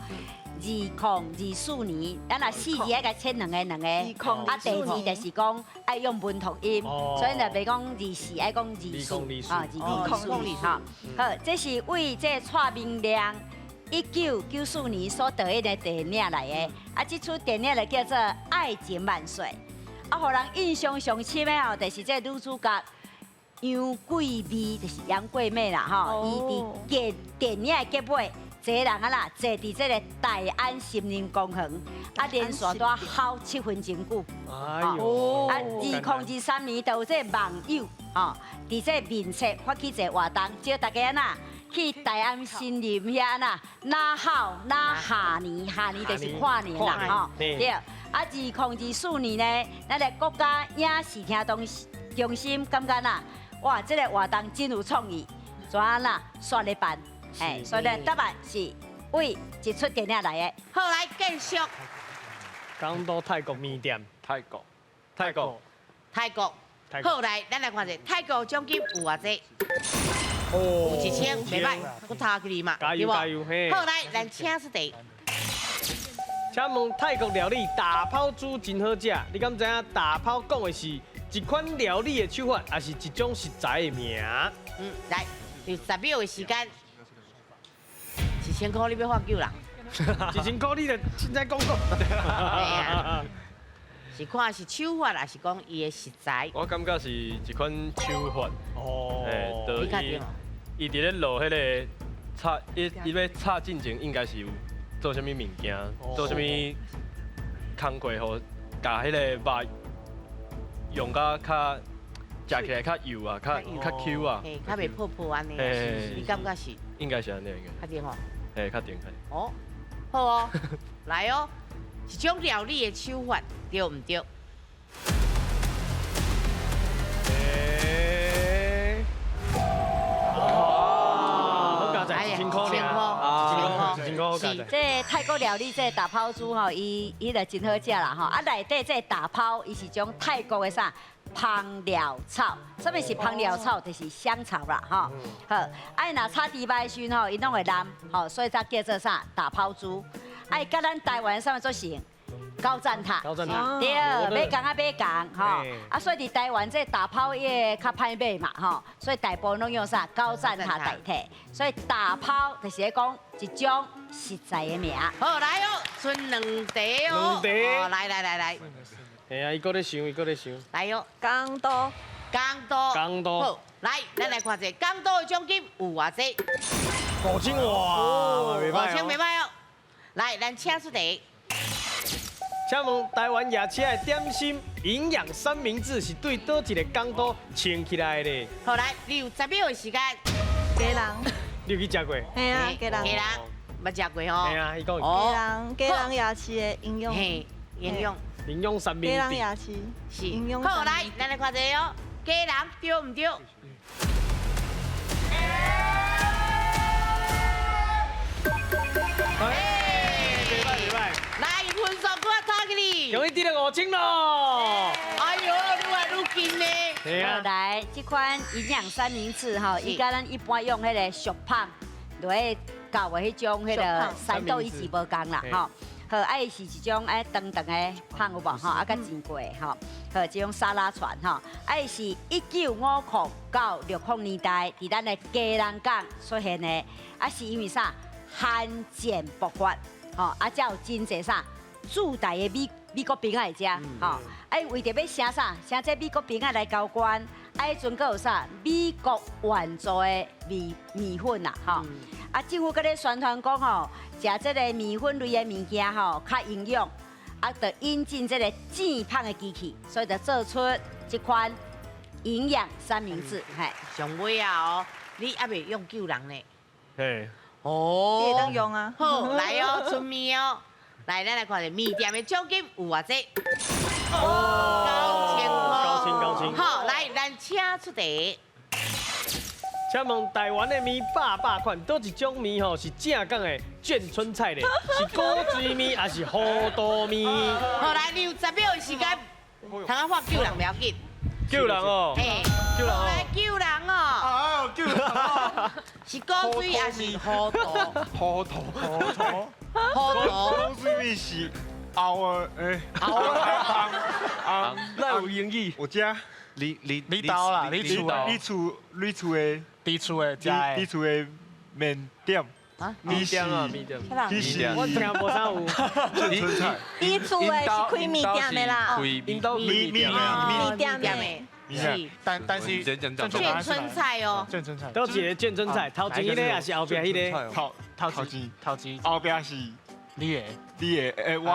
[SPEAKER 9] 2024年，咱若4字爱甲切两个，啊，第2就是讲爱用文读音，所以就袂讲24，爱讲24啊，2024哈。好，这是为这蔡明亮1994年所导演的电影来的，啊，这出电影就叫做《爱情万岁》，啊，互人印象上深的吼，就是这女主角杨贵媚，就是杨贵媚啦吼，伊伫电影的结尾。一个人啊啦，坐伫这个大安森林公园，啊，连续带好7分钟久。哎呦！啊，2023年就有这网友吼，伫这面册发起一个活动，叫大家呐去大安森林遐呐，哪好哪下年，下年就是跨年啦吼。对。啊，2024年呢，咱的国家影视厅中心感觉呐，哇，这个活动真有创意，怎啊啦，煞咧办。所以呢，答案是为一出电影来的。
[SPEAKER 3] 好，来继续。
[SPEAKER 1] 讲到泰国面店，泰国。
[SPEAKER 3] 好，来，咱来看者泰国奖金有偌济？有1000，袂歹，我差距离嘛，
[SPEAKER 1] 加油嘿！
[SPEAKER 3] 好，来，咱请出题。
[SPEAKER 1] 请问泰国料理大泡煮真好食，你敢知影大泡讲的是一款料理的手法，还是一种食材的名？
[SPEAKER 3] 来。有10秒的时间，1000块你要发救人
[SPEAKER 1] 1000块你就凊彩讲讲。
[SPEAKER 3] 是看是手法，还是讲伊的实在？
[SPEAKER 2] 我感觉是一款手法。
[SPEAKER 1] 哦。
[SPEAKER 2] 就
[SPEAKER 3] 你确定哦？
[SPEAKER 2] 伊伫咧落迄个插，伊要插进前应该是有做啥物物件，做啥物工课，互甲迄个肉用甲较食起来较幼啊，较 Q 啊。
[SPEAKER 3] 嘿，较袂泡泡安尼。你感觉是？
[SPEAKER 2] 应该是安尼应该。
[SPEAKER 3] 确定哦？
[SPEAKER 2] 嘿，确定。
[SPEAKER 3] 哦，好哦，来哦，一种料理的手法对唔对？
[SPEAKER 9] 是，这泰国料理这打抛猪吼，伊就真好食啦吼。啊，内底这打抛，伊是种泰国的啥香料草。什么是香料草？就是香草啦吼。好，啊，若炒猪排时吼，伊拢会烂吼，所以才叫做啥打抛猪。啊，甲咱台湾上面做成高赞塔，对，买工啊买工吼。啊，所以伫台湾这打抛也较歹买嘛吼，所以大部分拢用啥高赞塔代替。所以打抛就是咧讲一种实在的名。
[SPEAKER 3] 好，来哦，剩2题哦。2题。哦，来。
[SPEAKER 1] 嘿啊，伊搁咧想。
[SPEAKER 3] 来哟，
[SPEAKER 4] 港都。
[SPEAKER 3] 好，来，咱来看者港都的奖金有偌济
[SPEAKER 1] ？5000哇，袂歹
[SPEAKER 3] ，5000袂歹哦。来，咱请出题。
[SPEAKER 1] 请问台湾夜市的点心营养三明治是对倒一个港都穿起来的？
[SPEAKER 3] 好，来，你有10秒的时间。
[SPEAKER 4] 鸡人。
[SPEAKER 1] 你有去食过？
[SPEAKER 4] 嘿啊，鸡人。
[SPEAKER 3] 捌食过吼？
[SPEAKER 1] 嘿啊，伊讲。
[SPEAKER 4] 鸡人夜市的营养。
[SPEAKER 1] 营养三明治。
[SPEAKER 4] 鸡人夜市。
[SPEAKER 3] 是。好，来，咱来看者哦，鸡人对唔对？袂歹。来，分数搁差给你。
[SPEAKER 1] 终于得了5000咯！
[SPEAKER 3] 哎呦，愈来愈近呢。
[SPEAKER 9] 好，来，这款营养三明治吼，伊甲咱一般用迄个熟胖落去搞的迄种迄个3豆1字无共啦吼。好，啊，伊是一种长长的胖有无吼，啊，甲煎过吼。好，这种沙拉串吼，啊，伊是1959到60年代伫咱的鸡人港出现的，啊，是因为啥？罕见勃发，吼，啊，才有真侪啥驻台的美国兵来食，吼，啊，为着要请啥？请这美国兵来交关，啊，迄阵佫有啥？美国援助的米粉啦，吼，啊，政府佫咧宣传讲吼，食这个米粉类的物件吼较营养，啊，就引进这个健胖的机器，所以就做出这款营养三明治，嘿，
[SPEAKER 3] 上尾啊哦，你还袂用救人呢？
[SPEAKER 2] 嘿。
[SPEAKER 3] 哦，
[SPEAKER 4] 你会当用啊。
[SPEAKER 3] 好，来哦，出面哦，来，咱来看下面店的奖金有偌济。
[SPEAKER 1] 高清。
[SPEAKER 3] 好，来，咱请出题。
[SPEAKER 1] 请问台湾的面百款，倒一种面吼是正港的眷村菜咧？是古锥面还是糊涂面？
[SPEAKER 3] 好，来，你有10秒的时间，通啊发救人不要紧。
[SPEAKER 2] 救人哦。
[SPEAKER 3] 嘿，
[SPEAKER 2] 救人哦。
[SPEAKER 3] 来救人哦。
[SPEAKER 5] 啊，救人哦！
[SPEAKER 3] 是古锥还是糊涂？
[SPEAKER 6] 糊涂。
[SPEAKER 3] 古
[SPEAKER 6] 锥面是熬啊，
[SPEAKER 2] 那有英语。
[SPEAKER 6] 我家
[SPEAKER 5] 你刀啦，你厝的面店。
[SPEAKER 2] 面店啊，面店。
[SPEAKER 1] 我听无啥有。
[SPEAKER 6] 眷村菜。
[SPEAKER 4] 你厝的是开面店的啦。
[SPEAKER 1] 因兜面店
[SPEAKER 3] 的。
[SPEAKER 5] 是，但是
[SPEAKER 3] 眷村菜哦。
[SPEAKER 5] 眷村菜。
[SPEAKER 1] 都一个眷村菜，头前迄个还是后边迄个？
[SPEAKER 5] 头前。
[SPEAKER 6] 后边是
[SPEAKER 5] 你的，
[SPEAKER 6] 我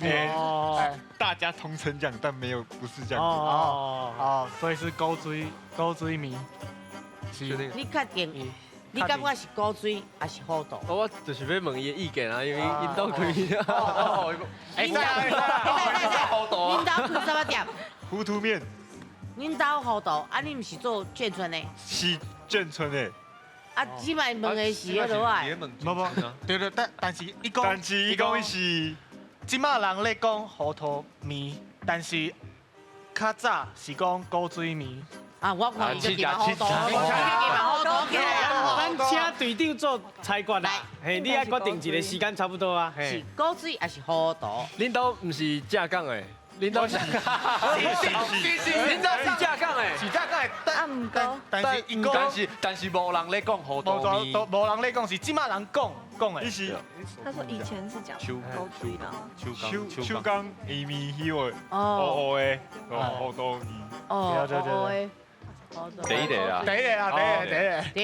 [SPEAKER 6] 的，大家同城讲，但不是这样。
[SPEAKER 5] 哦，所以是古锥面。
[SPEAKER 3] 你确定？你感觉是古锥还是糊涂？
[SPEAKER 2] 我就是要问伊的意见啊，因为因兜开。
[SPEAKER 3] 恁兜开什么店？
[SPEAKER 6] 糊涂面。
[SPEAKER 3] 恁兜糊涂，啊，你毋是做眷村的？
[SPEAKER 6] 是眷村的。
[SPEAKER 3] 啊，即摆问的是迄落啊。
[SPEAKER 5] 对，但是伊
[SPEAKER 6] 讲是，
[SPEAKER 5] 即马人咧讲糊涂面，但是较早是讲古锥面。
[SPEAKER 3] 啊，我看伊就叫糊涂，咱
[SPEAKER 1] 请队长做裁决啦。嘿，你爱决定一个时间差不多啊。
[SPEAKER 3] 是古锥还是糊涂？
[SPEAKER 2] 恁兜毋是正港的？领导想，
[SPEAKER 7] 真正是架杠诶，是架杠诶，
[SPEAKER 4] 啊，唔过，
[SPEAKER 7] 但是无人咧讲好多咪，
[SPEAKER 5] 无人咧讲，是即马人讲诶。
[SPEAKER 4] 他说以前是讲狗嘴啦，
[SPEAKER 6] 秋江伊咪迄个黑黑的，好多咪。
[SPEAKER 3] 哦，
[SPEAKER 5] 对。
[SPEAKER 7] 第一个啊，
[SPEAKER 3] 第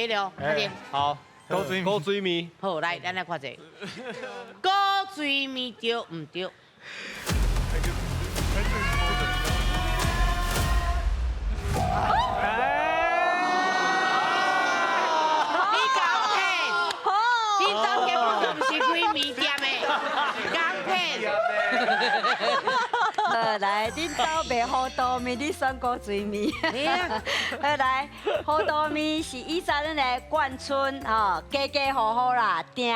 [SPEAKER 3] 一个，快点。
[SPEAKER 2] 好，高水面。
[SPEAKER 3] 好，来，咱来看一下。高水面对唔对？你讲骗，你昨天不是开面店的，讲骗。
[SPEAKER 9] 来，恁兜卖好多面，你选高水面。来，好多面是以前咱的眷村吼，家家户户啦，定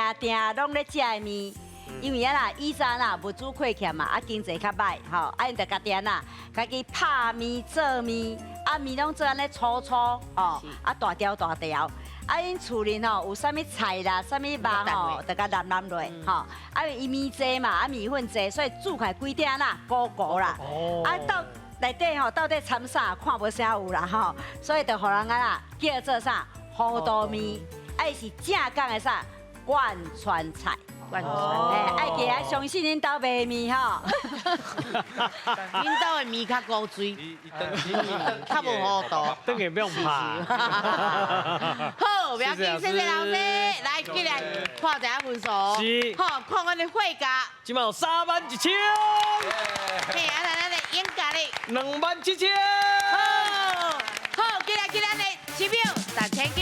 [SPEAKER 9] 拢咧食的面。因为啦，以前啦物资匮欠嘛，经济较歹吼，因着家己啦，家己拍面做面，面拢做安尼粗吼，大条。因厝里吼有啥物菜啦，啥物肉吼，就甲揽落吼。因伊面济嘛，面粉济，所以煮起来规鼎啦，糊啦。到内底吼，到底掺啥，看无啥有啦吼，所以就互人啦叫做啥糊涂面，是正港的啥贯穿菜。爱记啊，相信恁兜卖面吼，
[SPEAKER 3] 恁兜的面较高水，较无糊涂。
[SPEAKER 1] 等下不用怕。
[SPEAKER 3] 好，不要紧，谢谢老师。来，进来看一下分数。
[SPEAKER 1] 是。
[SPEAKER 3] 好，看我的会价。
[SPEAKER 1] 今晚有31000。
[SPEAKER 3] 嘿，咱的演价咧。
[SPEAKER 1] 27000。
[SPEAKER 3] 好，进来咧，10秒，3000支。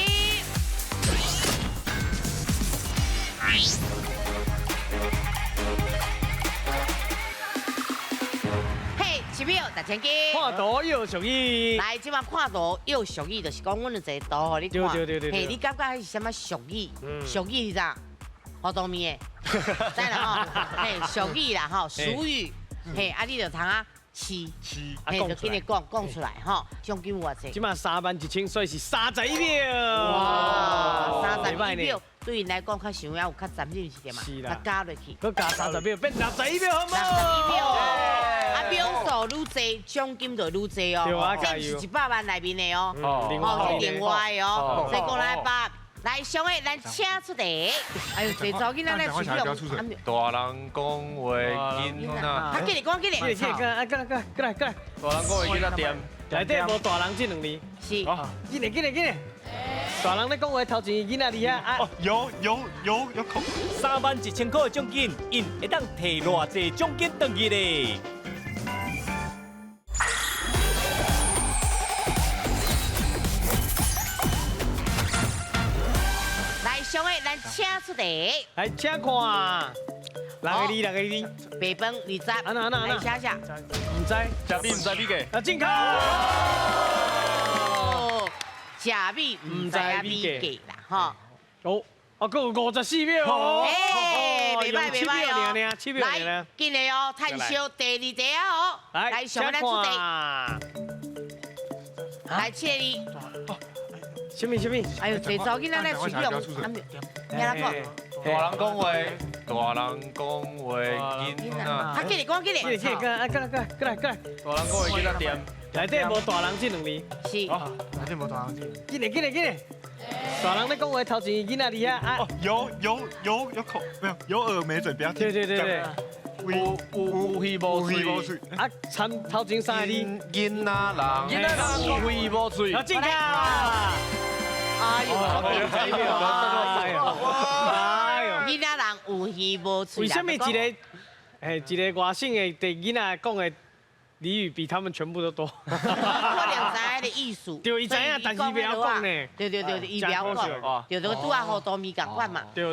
[SPEAKER 3] 10秒，3000支。
[SPEAKER 1] 看图又俗语。
[SPEAKER 3] 来，即摆看图又俗语，就是讲阮有一个图互你看。
[SPEAKER 1] 对。
[SPEAKER 3] 嘿，你感觉是什么俗语？俗语是啥？糊涂面的，知啦吼。嘿，俗语啦吼，俗语。嘿，你就通试，嘿，就跟你讲出来吼。奖金有偌济？
[SPEAKER 1] 即摆31000，所以是31秒。
[SPEAKER 3] 哇，31秒。对因来讲，较想要有较残忍一点嘛，较加落去，
[SPEAKER 1] 佮加30秒变61秒，好唔好
[SPEAKER 3] ？61秒，秒数愈济，奖金就愈济哦。
[SPEAKER 1] 对啊，
[SPEAKER 3] 这不是100万内面的哦，是另外的哦。所以讲来吧，来上个咱请出题。哎呦，这早囡仔来取用。
[SPEAKER 7] 大人讲话囡仔，
[SPEAKER 3] 他给你讲，
[SPEAKER 1] 过来。大人讲话囡仔点，内底无大人这2字。
[SPEAKER 3] 是。
[SPEAKER 1] 紧来。大人咧讲话，头前囡仔厉害。
[SPEAKER 6] 有口。
[SPEAKER 10] 31000块的奖金，因会当摕偌济奖金回去咧？
[SPEAKER 3] 来，上个咱请出题。
[SPEAKER 1] 来，请看。6个字。
[SPEAKER 3] 白饭20。
[SPEAKER 1] 安那。
[SPEAKER 3] 来写。
[SPEAKER 1] 唔知。
[SPEAKER 7] 食米唔知米价。
[SPEAKER 1] 健康。
[SPEAKER 3] 食米唔知啊米价啦，
[SPEAKER 1] 吼。佮有54秒哦。
[SPEAKER 3] 袂歹哦。
[SPEAKER 1] 7秒
[SPEAKER 3] 来，紧来哦，探烧第2题啊哦。来，上咱出题。来，7个
[SPEAKER 1] 什么？
[SPEAKER 3] 哎呦，这早囡仔来取用，听他讲。
[SPEAKER 7] 大人讲话，囡仔。
[SPEAKER 3] 他给你讲。
[SPEAKER 1] 过来。大人讲
[SPEAKER 7] 话囡仔点。
[SPEAKER 1] 内底无大人这2字。
[SPEAKER 3] 是。
[SPEAKER 5] 内底无大人这。
[SPEAKER 1] 紧来。大人咧讲话，头前囡仔厉害。
[SPEAKER 6] 有口，没有耳没嘴，不要听。
[SPEAKER 1] 对。
[SPEAKER 7] 有鼻无嘴。
[SPEAKER 1] 参头前3个字。
[SPEAKER 7] 囡仔人有鼻无嘴。
[SPEAKER 1] 进卡。哎呦，囡仔
[SPEAKER 3] 人有耳无嘴。
[SPEAKER 1] 为什么一个外省的对囡仔讲的俚语比他们全部都多？
[SPEAKER 3] 可能知影的意思。
[SPEAKER 1] 对，伊知影，但是不要讲呢。
[SPEAKER 3] 对，伊不要讲。对，就拄啊糊涂面共款嘛。对。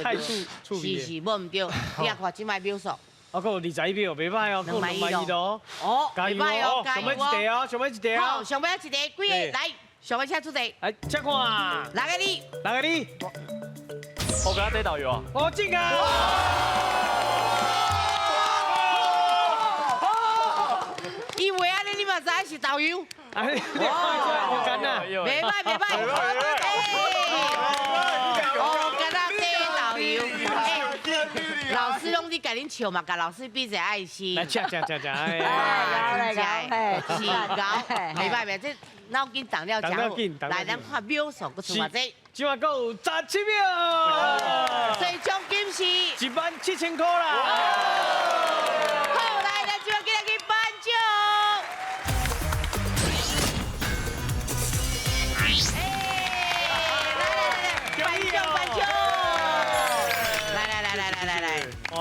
[SPEAKER 1] 太触鼻。
[SPEAKER 3] 是，无唔对。你也看即摆秒数。
[SPEAKER 1] 我讲有21秒，袂歹哦，够200亿哦。
[SPEAKER 3] 加油哦！
[SPEAKER 1] 上尾一题哦。
[SPEAKER 3] 好，上尾一题，几个来？上尾请出题。
[SPEAKER 1] 来，请看。6个字。
[SPEAKER 2] 我给他带导游啊。
[SPEAKER 1] 哦，进啊！
[SPEAKER 3] 以为安尼你嘛知是导游？
[SPEAKER 1] 哇，有干呐！
[SPEAKER 3] 袂歹。哦，跟他带导游。老师拢伫甲恁笑嘛，甲老师比一个爱心。
[SPEAKER 10] 来吃，哎呀，
[SPEAKER 9] 来搞，
[SPEAKER 3] 是搞，袂歹袂，这脑筋动了真好。来，咱看秒数，搁出偌济。
[SPEAKER 1] 今晚够17秒，
[SPEAKER 3] 最奖金是
[SPEAKER 1] 17000块啦。
[SPEAKER 3] 好，来，咱今晚今日去颁奖。颁奖！来，
[SPEAKER 10] 哇！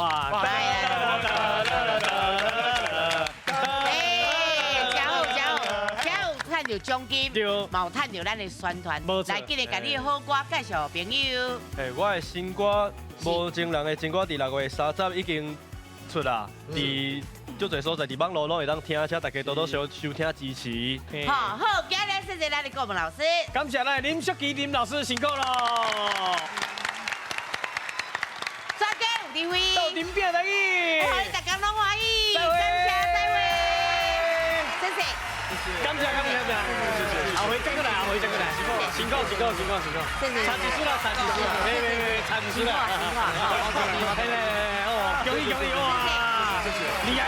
[SPEAKER 3] 有奖金，嘛有趁着咱的宣传。来，今日甲你的好歌介绍朋友。
[SPEAKER 2] 我的新歌《无情人的情歌》伫6月30已经出啦，伫足侪所在伫网络拢会当听，请大家多多收听支持。
[SPEAKER 3] 好，今日谢谢咱的国文老师，
[SPEAKER 1] 感谢咱林淑琪林老师辛苦咯。
[SPEAKER 3] 抓紧有智慧，
[SPEAKER 1] 到顶边来去，
[SPEAKER 3] 好，大家拢欢喜，
[SPEAKER 1] 再会，
[SPEAKER 3] 谢谢。
[SPEAKER 1] 感谢，下回再过来，辛苦。
[SPEAKER 3] 谢谢。
[SPEAKER 1] 差几岁了？没，差几岁了？恭喜哇！厉害！